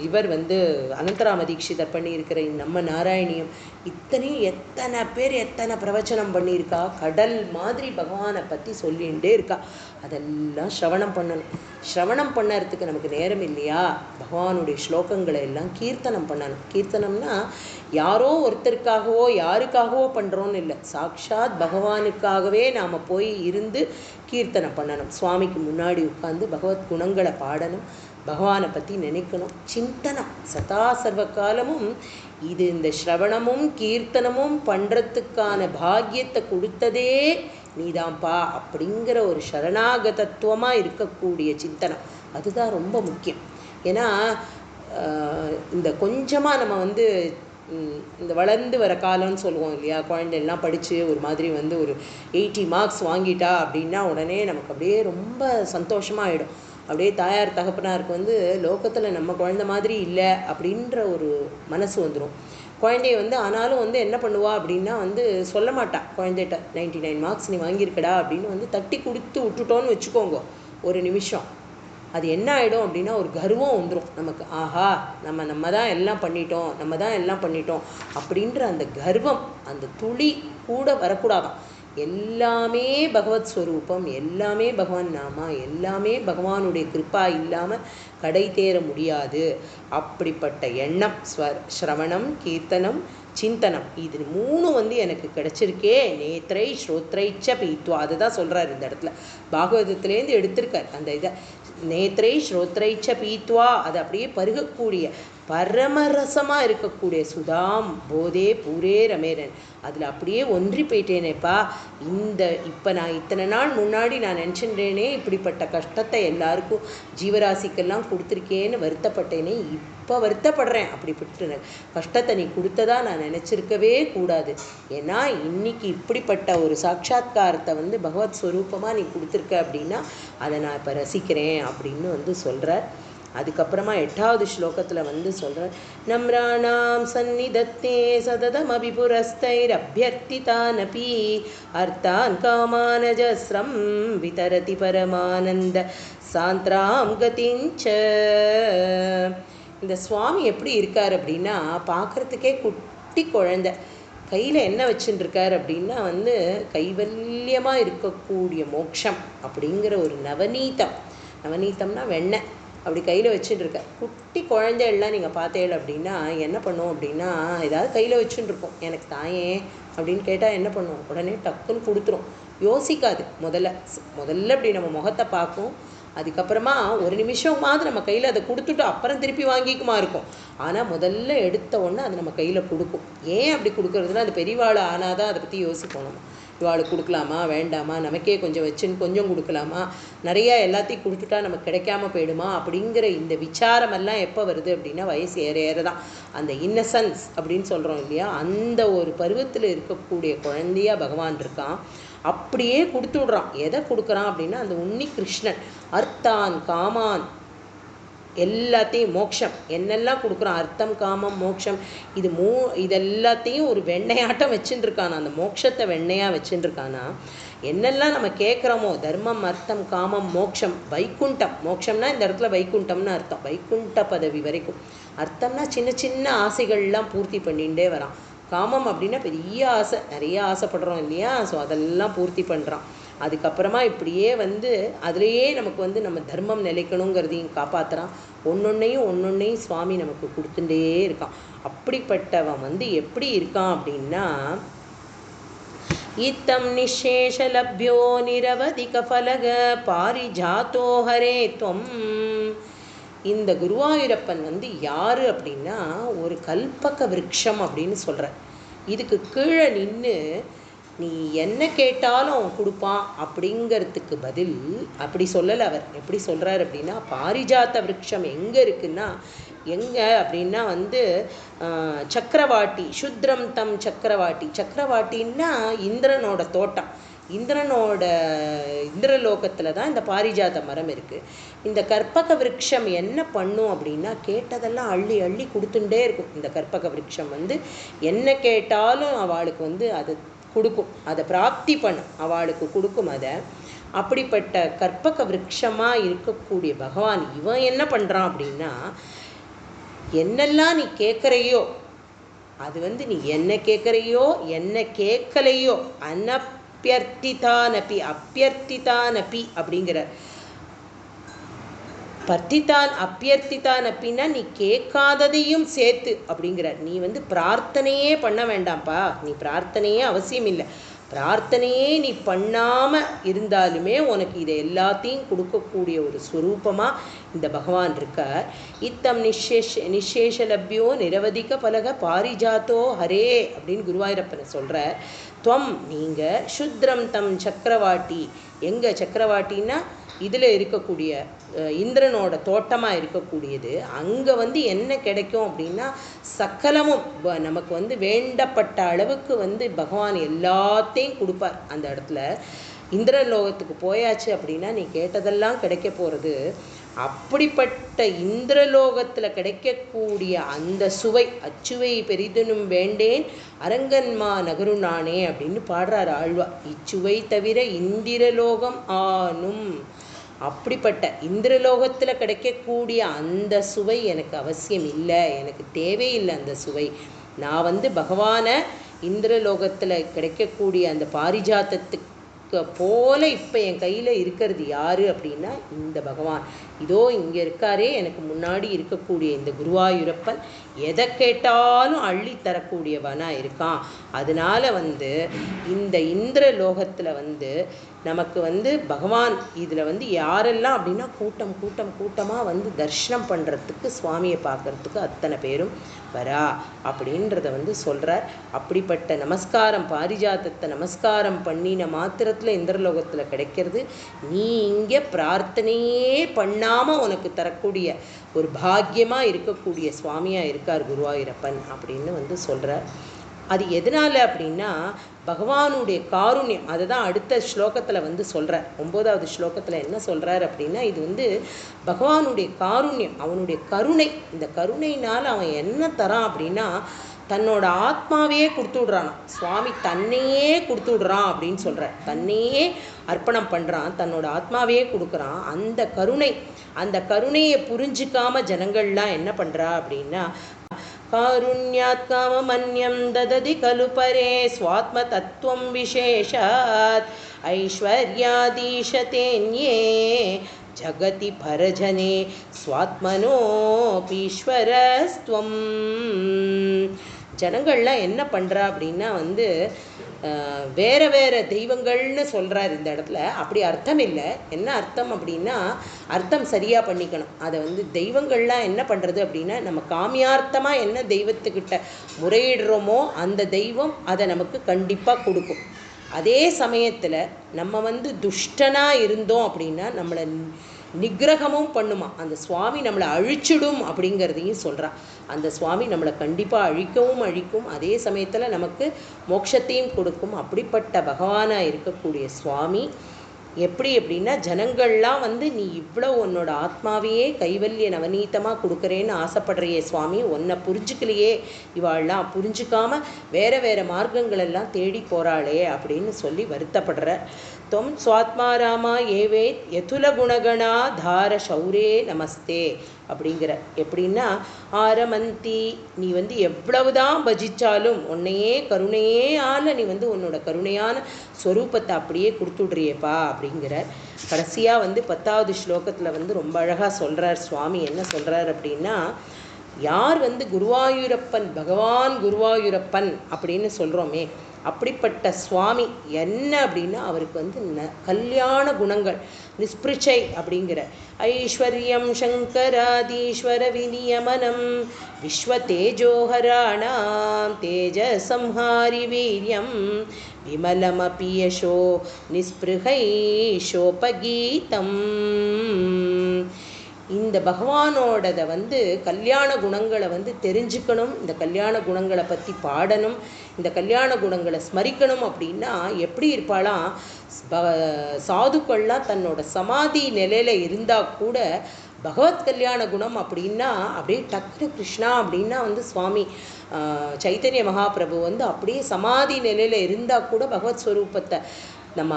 இவர் அனந்தராம தீட்சிதர் பண்ணியிருக்கிற நம்ம நாராயணியம், இத்தனையும் எத்தனை பேர் எத்தனை பிரவச்சனம் பண்ணியிருக்கா. கடல் மாதிரி பகவானை பற்றி சொல்லிகிட்டே இருக்கா. அதெல்லாம் ஸ்ரவணம் பண்ணணும். ஸ்ரவணம் பண்ணுறதுக்கு நமக்கு நேரம் இல்லையா, பகவானுடைய ஸ்லோகங்களை எல்லாம் கீர்த்தனம் பண்ணணும். கீர்த்தனம்னா யாரோ ஒருத்தருக்காகவோ யாருக்காகவோ பண்ணுறோன்னு இல்லை, சாக்ஷாத் பகவானுக்காகவே நாம் போய் இருந்து கீர்த்தனம் பண்ணணும். சுவாமிக்கு முன்னாடி உட்காந்து பகவத் குணங்களை பாடணும், பகவானை பற்றி நினைக்கணும். சிந்தனம் சதா சர்வ காலமும் இது. இந்த ஸ்ரவணமும் கீர்த்தனமும் பண்ணுறதுக்கான பாக்கியத்தை கொடுத்ததே நீதான்ப்பா அப்படிங்கிற ஒரு சரணாகதத்துவமாக இருக்கக்கூடிய சிந்தனம், அதுதான் ரொம்ப முக்கியம். ஏன்னா இந்த கொஞ்சமாக நம்ம இந்த வளர்ந்து வர காலம்னு சொல்லுவோம் இல்லையா, குழந்தைலாம் படித்து ஒரு மாதிரி ஒரு 80 மார்க்ஸ் வாங்கிட்டா அப்படின்னா உடனே நமக்கு அப்படியே ரொம்ப சந்தோஷமாக ஆகிடும். அப்படியே தாயார் தகப்பனாருக்கு லோகத்தில் நம்ம குழந்தை மாதிரி இல்லை அப்படின்ற ஒரு மனசு வந்துடும். குழந்தைய ஆனாலும் என்ன பண்ணுவா அப்படின்னா சொல்ல மாட்டா. குழந்தைகிட்ட 99 மார்க்ஸ் நீ வாங்கியிருக்கடா அப்படின்னு தட்டி கொடுத்து விட்டுட்டோன்னு வச்சுக்கோங்க ஒரு நிமிஷம். அது என்ன ஆகிடும் அப்படின்னா, ஒரு கர்வம் வந்துடும் நமக்கு. ஆஹா, நம்ம தான் எல்லாம் பண்ணிட்டோம் அப்படின்ற அந்த கர்வம், அந்த துளி கூட வரக்கூடாதான். எல்லாமே பகவத் ஸ்வரூபம், எல்லாமே பகவான் நாமா, எல்லாமே பகவானுடைய கிருப்பா இல்லாமல் கடை தேர முடியாது. அப்படிப்பட்ட எண்ணம் ஸ்ரவணம், கீர்த்தனம், சிந்தனம், இது 3 எனக்கு கிடைச்சிருக்கே. நேத்ரை ஸ்ரோத்ரைச்ச பீத்வா, அதை தான் சொல்கிறார் இந்த இடத்துல. பாகவதத்துலேருந்து எடுத்திருக்கார் அந்த இதை. நேத்ரை ஸ்ரோத்ரைச்ச பீத்வா, அது அப்படியே பருகக்கூடிய பரமரசமாக இருக்கக்கூடிய சுதாம் போதே பூரே ரமேரன், அதில் அப்படியே ஒன்றி போயிட்டேனேப்பா. இப்போ நான் இத்தனை நாள் முன்னாடி நான் நினச்சின்றேனே, இப்படிப்பட்ட கஷ்டத்தை எல்லாருக்கும் ஜீவராசிக்கெல்லாம் கொடுத்துருக்கேன்னு வருத்தப்பட்டேனே, இப்போ வருத்தப்படுறேன். அப்படிப்பட்ட கஷ்டத்தை நீ கொடுத்ததா நான் நினச்சிருக்கவே கூடாது. ஏன்னா இன்னைக்கு இப்படிப்பட்ட ஒரு சாட்சாத்காரத்தை பகவத் ஸ்வரூபமாக நீ கொடுத்துருக்க அப்படின்னா அதை நான் இப்போ ரசிக்கிறேன் அப்படின்னு சொல்கிறார். அதுக்கப்புறமா 8வது ஸ்லோகத்தில் சொல்கிறார், நம்ராணாம் சந்நிதத்தே சததமபி புரஸ்தைரபியர்த்திதானபி அர்த்தான் காமானஜஸ்ரம் விதரதி பரமானந்த சாந்திராம் கதிஞ்ச. இந்த சுவாமி எப்படி இருக்கார் அப்படின்னா, பார்க்குறதுக்கே குட்டி குழந்தை. கையில் என்ன வச்சுட்டுருக்கார் அப்படின்னா கைவல்யமாக இருக்கக்கூடிய மோட்சம் அப்படிங்கிற ஒரு நவநீதம்னா வெண்ணெய் அப்படி கையில் வச்சுட்டுருக்க. குட்டி குழந்தைகள்லாம் நீங்கள் பார்த்தேள் அப்படின்னா என்ன பண்ணும் அப்படின்னா, ஏதாவது கையில் வச்சுட்டுருக்கோம், எனக்கு தாயே அப்படின்னு கேட்டால் என்ன பண்ணுவோம், உடனே டக்குன்னு கொடுத்துரும். யோசிக்காது. முதல்ல அப்படி நம்ம முகத்தை பார்க்கும், அதுக்கப்புறமா ஒரு நிமிஷமாவது நம்ம கையில் அதை கொடுத்துட்டு அப்புறம் திருப்பி வாங்கிக்குமா இருக்கும். ஆனால் முதல்ல எடுத்த உடனே அது நம்ம கையில் கொடுக்கும். ஏன் அப்படி கொடுக்குறதுனா அது பெரியவாள் ஆனால் தான் அதை பற்றி யோசிப்போம். நம்ம இவாளுக்கு கொடுக்கலாமா வேண்டாமா, நமக்கே கொஞ்சம் வச்சுன்னு கொஞ்சம் கொடுக்கலாமா, நிறையா எல்லாத்தையும் கொடுத்துட்டா நமக்கு கிடைக்காம போயிடுமா அப்படிங்கிற இந்த விசாரமெல்லாம் எப்போ வருது அப்படின்னா வயசு ஏற ஏற தான். அந்த இன்னசென்ஸ் அப்படின்னு சொல்கிறோம் இல்லையா, அந்த ஒரு பருவத்தில் இருக்கக்கூடிய குழந்தையாக பகவான் இருக்கான். அப்படியே கொடுத்து விட்றான். எதை கொடுக்குறான் அப்படின்னா அந்த உன்னி கிருஷ்ணன் அர்த்தான் காமான் எல்லாத்தையும், மோட்சம் என்னெல்லாம் கொடுக்குறான், அர்த்தம் காமம் மோட்சம், இதெல்லாத்தையும் ஒரு வெண்ணையாட்டம் வச்சுட்டு இருக்கானா. அந்த மோட்சத்தை வெண்ணையாக வச்சுட்டு இருக்கானா. என்னெல்லாம் நம்ம கேட்குறோமோ தர்மம் அர்த்தம் காமம் மோட்சம், வைகுண்டம், மோட்சம்னா இந்த இடத்துல வைகுண்டம்னு அர்த்தம், வைகுண்ட பதவி வரைக்கும். அர்த்தம்னா சின்ன சின்ன ஆசைகள்லாம் பூர்த்தி பண்ணிகிட்டே வரான். காமம் அப்படின்னா பெரிய ஆசை, நிறைய ஆசைப்படுறோம் இல்லையா, ஸோ அதெல்லாம் பூர்த்தி பண்ணுறான். அதுக்கப்புறமா இப்படியே அதுலேயே நமக்கு நம்ம தர்மம் நிலைக்கணுங்கிறதையும் காப்பாற்றுறான். ஒன்னொன்னையும் சுவாமி நமக்கு கொடுத்துட்டே இருக்கான். அப்படிப்பட்டவன் எப்படி இருக்கான் அப்படின்னா, இத்தம் நிஷேஷலப்யோ நிரவதிக ஃபலக பாரிஜாத்தோ ஹரே துவம். இந்த குருவாயூரப்பன் யாரு அப்படின்னா ஒரு கல்பக விருட்சம் அப்படின்னு சொல்கிற. இதுக்கு கீழே நின்று நீ என்ன கேட்டாலும் அவன் கொடுப்பான் அப்படிங்கிறதுக்கு பதில் அப்படி சொல்லலை அவர். எப்படி சொல்கிறார் அப்படின்னா, பாரிஜாத்த விருட்சம் எங்கே இருக்குன்னா, எங்கே அப்படின்னா சக்கரவாட்டி சுத்ரம் தம் சக்கரவாட்டி. சக்கரவாட்டின்னா இந்திரனோட தோட்டம். இந்திரலோகத்தில் தான் இந்த பாரிஜாத மரம் இருக்குது. இந்த கற்பக விருட்சம் என்ன பண்ணும் அப்படின்னா, கேட்டதெல்லாம் அள்ளி அள்ளி கொடுத்துட்டே இருக்கும். இந்த கற்பக விருட்சம் என்ன கேட்டாலும் அவளுக்கு அது கொடுக்கும், அதை பிராப்தி பண்ணும், அவளுக்கு கொடுக்கும் அதை. அப்படிப்பட்ட கற்பக விருட்சமாக இருக்கக்கூடிய பகவான் இவன் என்ன பண்ணுறான் அப்படின்னா, என்னெல்லாம் நீ கேட்குறையோ அது நீ என்ன கேட்குறையோ என்ன கேட்கலையோ அனப்பியர்த்திதானபி அப்பியர்த்திதானபி அப்படிங்கிற. பர்த்திதான் அப்பியர்த்திதான் அப்படின்னா நீ கேட்காததையும் சேர்த்து அப்படிங்கிறார். நீ பிரார்த்தனையே பண்ண வேண்டாம்ப்பா, நீ பிரார்த்தனையே அவசியம் இல்லை. பிரார்த்தனையே நீ பண்ணாமல் இருந்தாலுமே உனக்கு இதை எல்லாத்தையும் கொடுக்கக்கூடிய ஒரு ஸ்வரூபமாக இந்த பகவான் இருக்கார். இத்தம் நிஷேஷலப்யோ நிரவதிக பலக பாரிஜாத்தோ ஹரே அப்படின்னு குருவாயூரப்பனை சொல்கிறார். துவம் நீங்கள் சுத்ரம் தம் சக்கரவாட்டி. எங்கே சக்கரவாட்டின்னா இதில் இருக்கக்கூடிய இந்திரனோட தோட்டமாக இருக்கக்கூடியது. அங்கே என்ன கிடைக்கும் அப்படின்னா சக்கலமும் நமக்கு வேண்டப்பட்ட அளவுக்கு பகவான் எல்லாத்தையும் கொடுப்பார். அந்த இடத்துல இந்திரலோகத்துக்கு போயாச்சு அப்படின்னா நீ கேட்டதெல்லாம் கிடைக்க போகிறது. அப்படிப்பட்ட இந்திரலோகத்தில் கிடைக்கக்கூடிய அந்த சுவை, அச்சுவை பெரிதனும் வேண்டேன் அரங்கன்மா நகருநானே அப்படின்னு பாடுறார் ஆழ்வா. இச்சுவை தவிர இந்திரலோகம் ஆனும். அப்படிப்பட்ட இந்திரலோகத்தில் கிடைக்கக்கூடிய அந்த சுவை எனக்கு அவசியம் இல்லை, எனக்கு தேவையில்லை அந்த சுவை. நான் பகவானை இந்திரலோகத்தில் கிடைக்கக்கூடிய அந்த பாரிஜாத்தத்துக்கு போல இப்போ என் கையில் இருக்கிறது யார் அப்படின்னா இந்த பகவான். இதோ இங்கே இருக்காரே எனக்கு முன்னாடி இருக்கக்கூடிய இந்த குருவாயூரப்பன் எதை கேட்டாலும் அள்ளி தரக்கூடியவனாக இருக்கான். அதனால் இந்த இந்திரலோகத்தில் நமக்கு பகவான் இதில் யாரெல்லாம் அப்படின்னா கூட்டமாக தரிசனம் பண்ணுறதுக்கு, சுவாமியை பார்க்குறதுக்கு அத்தனை பேரும் வரா அப்படின்றத சொல்கிறார். அப்படிப்பட்ட நமஸ்காரம், பாரிஜாத்தத்தை நமஸ்காரம் பண்ணின மாத்திரத்தில் இந்திரலோகத்தில் கிடைக்கிறது. நீ இங்கே பிரார்த்தனையே பண்ணாமல் உனக்கு தரக்கூடிய ஒரு பாக்கியமாக இருக்கக்கூடிய சுவாமியாக இருக்கார் குருவாயூரப்பன் அப்படின்னு சொல்கிறார். அது எதனால் அப்படின்னா பகவானுடைய காருண்யம். அதை தான் அடுத்த ஸ்லோகத்தில் சொல்கிறார். 9வது ஸ்லோகத்தில் என்ன சொல்கிறார் அப்படின்னா, இது பகவானுடைய காருண்யம், அவனுடைய கருணை. இந்த கருணையினால் அவன் என்ன தரான் அப்படின்னா தன்னோட ஆத்மாவையே கொடுத்து விடுறான். சுவாமி தன்னையே கொடுத்து விடுறான் அப்படின்னு சொல்கிறார். தன்னையே அர்ப்பணம் பண்ணுறான், தன்னோட ஆத்மாவையே கொடுக்குறான். அந்த கருணையை புரிஞ்சிக்காம ஜனங்கள்லாம் என்ன பண்ணுறா அப்படின்னா, காருண்யாத் காமமன்யம் தததி கலு பரே ஸ்வாத்ம தத்துவம் விசேஷாத் ஐஸ்வர்யாதீஷதேன்யே ஜகதி பரஜனே ஸ்வாத்மனோபீஸ்வரஸ்த்வம். ஜனங்கள்லாம் என்ன பண்ணுறா அப்படின்னா வந்து வேறு வேறு தெய்வங்கள்னு சொல்கிறார் இந்த இடத்துல. அப்படி அர்த்தம் இல்லை. என்ன அர்த்தம் அப்படின்னா அர்த்தம் சரியாக பண்ணிக்கணும். அதை வந்து தெய்வங்கள்லாம் என்ன பண்ணுறது அப்படின்னா நம்ம காமியார்த்தமாக என்ன தெய்வத்துக்கிட்ட முறையிடுறோமோ அந்த தெய்வம் அதை நமக்கு கண்டிப்பாக கொடுக்கும். அதே சமயத்தில் நம்ம வந்து துஷ்டனாக இருந்தோம் அப்படின்னா நம்மளை நிகிரகமும் பண்ணுமா. அந்த சுவாமி நம்மளை அழிச்சிடும் அப்படிங்கிறதையும் சொல்கிறான். அந்த சுவாமி நம்மளை கண்டிப்பாக அழிக்கும். அதே சமயத்தில் நமக்கு மோட்சத்தையும் கொடுக்கும். அப்படிப்பட்ட பகவானாக இருக்கக்கூடிய சுவாமி எப்படி அப்படின்னா ஜனங்கள்லாம் வந்து நீ இவ்வளோ உன்னோட ஆத்மாவையே கைவல்ய நவநீதமாக கொடுக்குறேன்னு ஆசைப்படுறியே சுவாமி, உன்னை புரிஞ்சுக்கலையே இவாள்லாம், புரிஞ்சுக்காம வேறு வேறு மார்க்கங்களெல்லாம் தேடி போகிறாளே அப்படின்னு சொல்லி வருத்தப்படுற. தொம் சுவாத்மா ராமா ஏவேத் யதுல குணகணா தார சௌரே நமஸ்தே அப்படிங்கிற. எப்படின்னா ஆரமந்தி, நீ வந்து எவ்வளவுதான் பஜிச்சாலும் உன்னையே கருணையே நீ வந்து உன்னோட கருணையான ஸ்வரூபத்தை அப்படியே கொடுத்துடுறியேப்பா அப்படிங்கிற. கடைசியாக வந்து 10வது ஸ்லோகத்தில் வந்து ரொம்ப அழகாக சொல்கிறார் சுவாமி. என்ன சொல்கிறார் அப்படின்னா, யார் வந்து குருவாயூரப்பன், பகவான் குருவாயூரப்பன் அப்படின்னு சொல்கிறோமே, அப்படிப்பட்ட சுவாமி என்ன அப்படின்னா அவருக்கு வந்து கல்யாண குணங்கள், நிஸ்பிருச்சை அப்படிங்கிற ஐஸ்வர்யம் சங்கராதீஸ்வர விநியமனம் விஸ்வ தேஜோஹராணாம் தேஜ சம்ஹாரி வீரியம் விமலமபி யசோ நிஸ்பிருகைஷோபகீதம். இந்த பகவானோடதை வந்து கல்யாண குணங்களை வந்து தெரிஞ்சுக்கணும், இந்த கல்யாண குணங்களை பற்றி பாடணும், இந்த கல்யாண குணங்களை ஸ்மரிக்கணும். அப்படின்னா எப்படி இருப்பாளாம், சாதுக்கள்லாம் தன்னோட சமாதி நிலையில் இருந்தால் கூட பகவத் கல்யாண குணம் அப்படின்னா அப்படியே டக்குனு கிருஷ்ணா அப்படின்னா வந்து சுவாமி சைத்தன்ய மகாபிரபு வந்து அப்படியே சமாதி நிலையில் இருந்தால் கூட பகவத் ஸ்வரூபத்தை நம்ம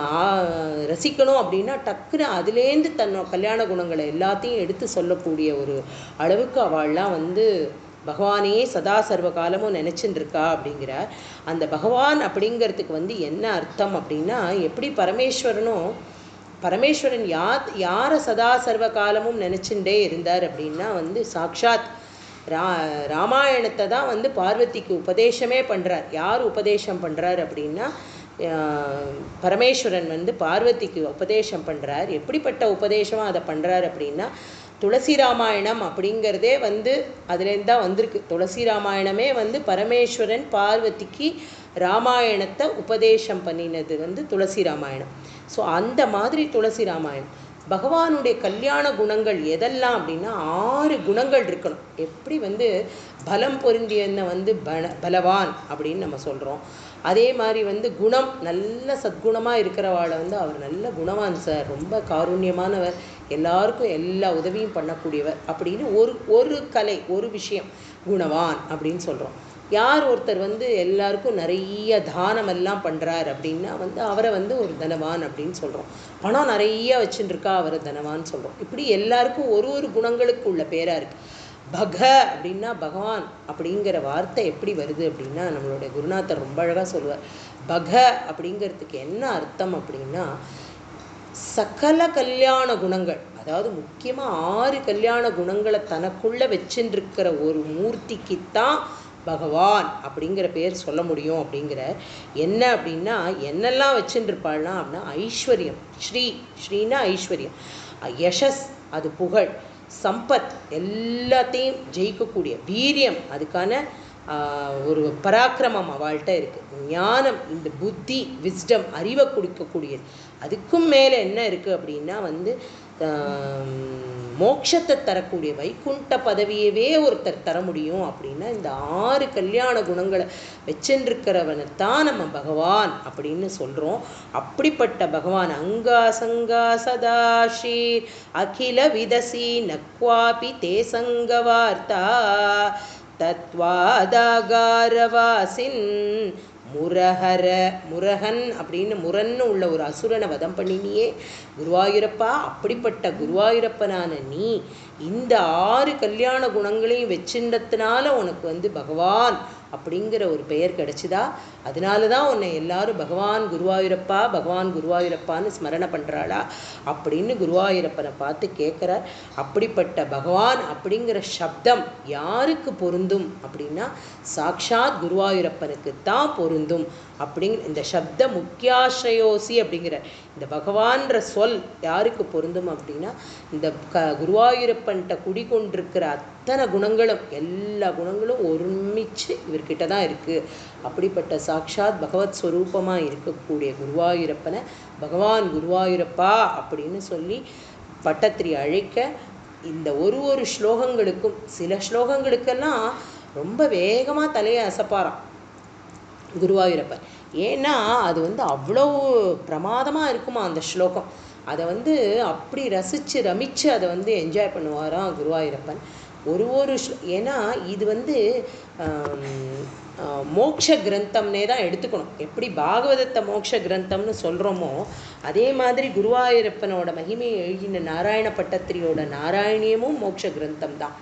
ரசிக்கணும் அப்படின்னா டக்குன்னு அதுலேருந்து தன்னோட கல்யாண குணங்களை எல்லாத்தையும் எடுத்து சொல்லக்கூடிய ஒரு அளவுக்கு அவள்லாம் வந்து பகவானையே சதா சர்வ காலமும் நினச்சின்னு இருக்கா அப்படிங்கிறார். அந்த பகவான் அப்படிங்கிறதுக்கு வந்து என்ன அர்த்தம் அப்படின்னா, எப்படி பரமேஸ்வரன் யாரை சதா சர்வ காலமும் நினச்சிண்டே இருந்தார் அப்படின்னா வந்து சாக்ஷாத் ராமாயணத்தை தான் வந்து பார்வதிக்கு உபதேசமே பண்ணுறார். யார் உபதேசம் பண்ணுறார் அப்படின்னா பரமேஸ்வரன் வந்து பார்வதிக்கு உபதேசம் பண்ணுறார். எப்படிப்பட்ட உபதேசமாக அதை பண்ணுறார் அப்படின்னா, துளசி ராமாயணம் அப்படிங்கிறதே வந்து அதுலேருந்து தான் வந்திருக்கு. துளசி ராமாயணமே வந்து பரமேஸ்வரன் பார்வதிக்கு ராமாயணத்தை உபதேசம் பண்ணினது வந்து துளசி ராமாயணம். ஸோ அந்த மாதிரி துளசி ராமாயணம் பகவானுடைய கல்யாண குணங்கள் எதெல்லாம் அப்படின்னா 6 குணங்கள் இருக்கணும். எப்படி வந்து பலம் பொருந்தியன வந்து பலவான் அப்படின்னு நம்ம சொல்கிறோம், அதே மாதிரி வந்து குணம் நல்ல சத்குணமாக இருக்கிறவாளை வந்து அவர் நல்ல குணவான் சார், ரொம்ப காருண்யமானவர், எல்லாருக்கும் எல்லா உதவியும் பண்ணக்கூடியவர் அப்படின்னு ஒரு கலை ஒரு விஷயம் குணவான் அப்படின்னு சொல்கிறோம். யார் ஒருத்தர் வந்து எல்லாருக்கும் நிறைய தானமெல்லாம் பண்ணுறார் அப்படின்னா வந்து அவரை வந்து ஒரு தனவான் அப்படின்னு சொல்கிறோம். பணம் நிறைய வச்சுட்டுருக்கா அவரை தனவான்னு சொல்கிறோம். இப்படி எல்லாருக்கும் ஒரு குணங்களுக்கு உள்ள பேராக இருக்குது. பக அப்படின்னா பகவான் அப்படிங்கிற வார்த்தை எப்படி வருது அப்படின்னா நம்மளுடைய குருநாதர் ரொம்ப அழகாக சொல்லுவார். பக அப்படிங்கிறதுக்கு என்ன அர்த்தம் அப்படின்னா சகல கல்யாண குணங்கள், அதாவது முக்கியமாக 6 கல்யாண குணங்களை தனக்குள்ளே வச்சுருக்கிற ஒரு மூர்த்திக்குத்தான் பகவான் அப்படிங்கிற பேர் சொல்ல முடியும். அப்படிங்கிற என்ன அப்படின்னா என்னெல்லாம் வச்சுருப்பாள்னா அப்படின்னா ஐஸ்வர்யம், ஸ்ரீனா ஐஸ்வர்யம், யசஸ் அது புகழ், சம்பத் எல்லாத்தையும் ஜெயிக்கக்கூடிய, வீரியம் அதுக்கான ஒரு பராக்கிரமம் அவள்கிட்ட இருக்குது, ஞானம் இந்த புத்தி விஸ்டம் அறிவை கொடுக்கக்கூடியது, அதுக்கும் மேலே என்ன இருக்குது அப்படின்னா வந்து மோட்சத்தை தரக்கூடிய வைகுண்ட பதவியவே ஒருத்தர் தர முடியும். அப்படின்னா இந்த 6 கல்யாண குணங்களை வச்சுருக்கிறவனைத்தான் நம்ம பகவான் அப்படின்னு சொல்கிறோம். அப்படிப்பட்ட பகவான் அங்காசங்கா சதாஷீ அகில விதசி நக்வாபி தேசங்கவார்த்தா தத்வாதாகாரவாசின் முரகன் அப்படின்னு முரன்னு உள்ள ஒரு அசுரனை வதம் பண்ணினியே குருவாயூரப்பா. அப்படிப்பட்ட குருவாயூரப்பனான நீ இந்த 6 கல்யாண குணங்களையும் வச்சின்றதுனால உனக்கு வந்து பகவான் அப்படிங்கிற ஒரு பெயர் கிடைச்சிதா. அதனால தான் உன்னை எல்லாரும் பகவான் குருவாயூரப்பா பகவான் குருவாயூரப்பான்னு ஸ்மரணை பண்ணுறாளா அப்படின்னு குருவாயூரப்பனை பார்த்து கேட்குறார். அப்படிப்பட்ட பகவான் அப்படிங்கிற சப்தம் யாருக்கு பொருந்தும் அப்படின்னா சாக்ஷாத் குருவாயூரப்பனுக்கு தான் பொருந்தும். அப்படிங்கிற இந்த சப்த முக்கியாஸ்ரயோசி அப்படிங்கிற இந்த பகவான்ற சொல் யாருக்கு பொருந்தும் அப்படின்னா இந்த குருவாயூரப்பன்கிட்ட குடிகொண்டிருக்கிற அத்தனை குணங்களும் எல்லா குணங்களும் ஒருமிச்சு இவர்கிட்ட தான் இருக்குது. அப்படிப்பட்ட சாக்ஷாத் பகவத் ஸ்வரூபமாக இருக்கக்கூடிய குருவாயூரப்பனை பகவான் குருவாயூரப்பா அப்படின்னு சொல்லி பட்டத்திரி அழைக்க இந்த ஒரு ஸ்லோகங்களுக்கும் சில ஸ்லோகங்களுக்கெல்லாம் ரொம்ப வேகமாக தலையை அசப்பாராம் குருவாயூரப்பன். ஏன்னா அது வந்து அவ்வளோ பிரமாதமாக இருக்குமா அந்த ஸ்லோகம். அதை வந்து அப்படி ரசித்து ரமித்து அதை வந்து என்ஜாய் பண்ணுவாராம் குருவாயூரப்பன். ஏன்னா இது வந்து மோக்ஷ கிரந்தம்னே தான் எடுத்துக்கணும். எப்படி பாகவதத்தை மோக்ஷ கிரந்தம்னு சொல்கிறோமோ அதே மாதிரி குருவாயூரப்பனோட மகிமையை எழுதின நாராயண பட்டத்திரியோட நாராயணியமும் மோக்ஷ கிரந்தம் தான்.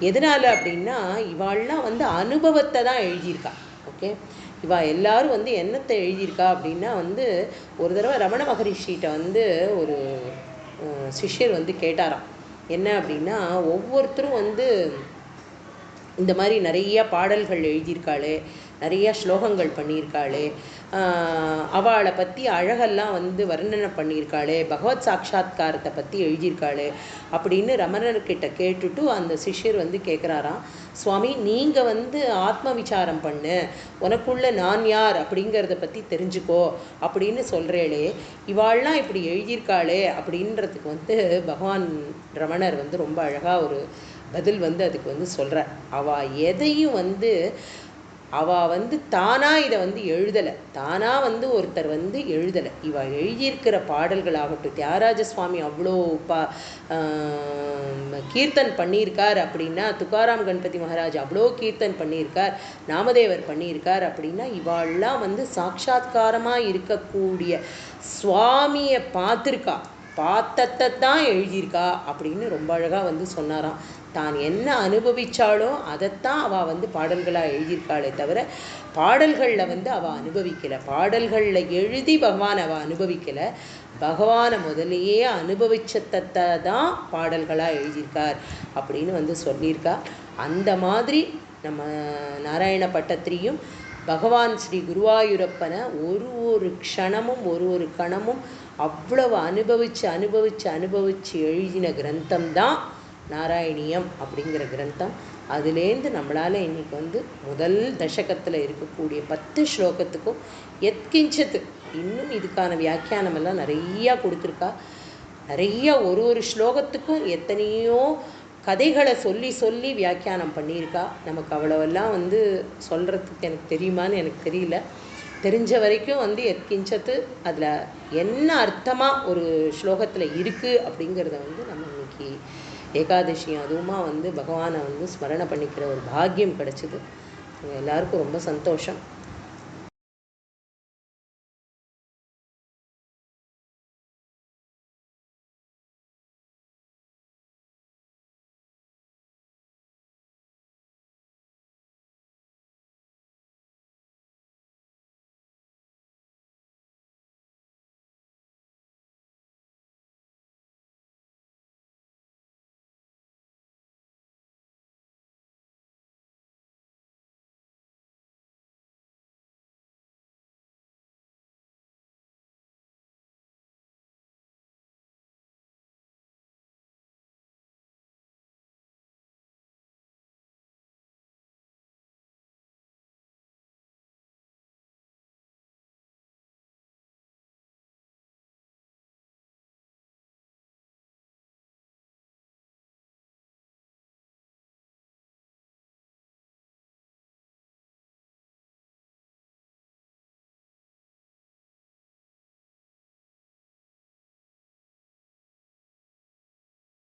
எதனால் அப்படின்னா இவாள்லாம் வந்து அனுபவத்தை தான் எழுதியிருக்கா. ஓகே, இவா எல்லாரும் வந்து என்னத்தை எழுதியிருக்கா அப்படின்னா வந்து ஒரு தடவை ரமண மகரிஷிகிட்ட வந்து ஒரு சிஷ்யர் வந்து கேட்டாராம். என்ன அப்படின்னா ஒவ்வொருத்தரும் வந்து இந்த மாதிரி நிறைய பாடல்கள் எழுதியிருக்காளே, நிறைய ஸ்லோகங்கள் பண்ணியிருக்காளே, அவளை பற்றி அழகெல்லாம் வந்து வர்ணனை பண்ணியிருக்காளே, பகவத் சாட்சா்காரத்தை பற்றி எழுதியிருக்காளே அப்படின்னு ரமணர்கிட்ட கேட்டுட்டு அந்த சிஷ்யர் வந்து கேட்குறாராம், சுவாமி நீங்கள் வந்து ஆத்ம விசாரம் பண்ணு, உனக்குள்ள நான் யார் அப்படிங்கிறத பற்றி தெரிஞ்சுக்கோ அப்படின்னு சொல்கிறேளே, இவாள்லாம் இப்படி எழுதியிருக்காளே அப்படின்றதுக்கு வந்து பகவான் ரமணர் வந்து ரொம்ப அழகாக ஒரு பதில் வந்து அதுக்கு வந்து சொல்கிறார். அவள் எதையும் வந்து அவள் வந்து தானாக இதை வந்து எழுதலை, தானாக வந்து ஒருத்தர் வந்து எழுதலை. இவள் எழுதியிருக்கிற பாடல்களாகட்டும், தியாகராஜ சுவாமி அவ்வளோ கீர்த்தன் பண்ணியிருக்கார் அப்படின்னா, துக்காராம் கணபதி மகாராஜ் அவ்வளோ கீர்த்தன் பண்ணியிருக்கார், நாமதேவர் பண்ணியிருக்கார் அப்படின்னா இவாள்லாம் வந்து சாட்சாத்காரமாக இருக்கக்கூடிய சுவாமியை பார்த்துருக்கா, பார்த்தத்தை தான் எழுதியிருக்கா அப்படின்னு ரொம்ப அழகாக வந்து சொன்னாராம். தான் என்ன அனுபவித்தாலோ அதைத்தான் அவள் வந்து பாடல்களாக எழுதியிருக்காளே தவிர பாடல்களில் வந்து அவள் அனுபவிக்கலை, பாடல்களில் எழுதி பகவான் அவள் அனுபவிக்கலை, பகவானை முதலையே அனுபவிச்சத்தை தான் பாடல்களாக எழுதியிருக்கார் அப்படின்னு வந்து சொல்லியிருக்கா. அந்த மாதிரி நம்ம நாராயண பட்டத்திரியும் பகவான் ஸ்ரீ குருவாயூரப்பனை ஒரு க்ஷணமும் ஒரு கணமும் அவ்வளவு அனுபவித்து எழுதின கிரந்தம்தான் நாராயணியம் அப்படிங்கிற கிரந்தம். அதுலேருந்து நம்மளால் இன்றைக்கி வந்து முதல் தசகத்தில் இருக்கக்கூடிய 10 ஸ்லோகத்துக்கும் எத்கிஞ்சத்து இன்னும் இதுக்கான வியாக்கியானமெல்லாம் நிறையா கொடுத்துருக்கா. நிறையா ஒரு ஸ்லோகத்துக்கும் எத்தனையோ கதைகளை சொல்லி வியாக்கியானம் பண்ணியிருக்கா. நமக்கு அவ்வளவெல்லாம் வந்து சொல்கிறதுக்கு எனக்கு தெரியுமான்னு எனக்கு தெரியல. தெரிஞ்ச வரைக்கும் வந்து எத்கிஞ்சத்து அதில் என்ன அர்த்தமாக ஒரு ஸ்லோகத்தில் இருக்குது அப்படிங்கிறத வந்து நம்ம இன்றைக்கி ஏகாதசி அதுவுமா வந்து பகவானை வந்து ஸ்மரணை பண்ணிக்கிற ஒரு பாக்கியம் கிடச்சிது. எல்லாருக்கும் ரொம்ப சந்தோஷம்.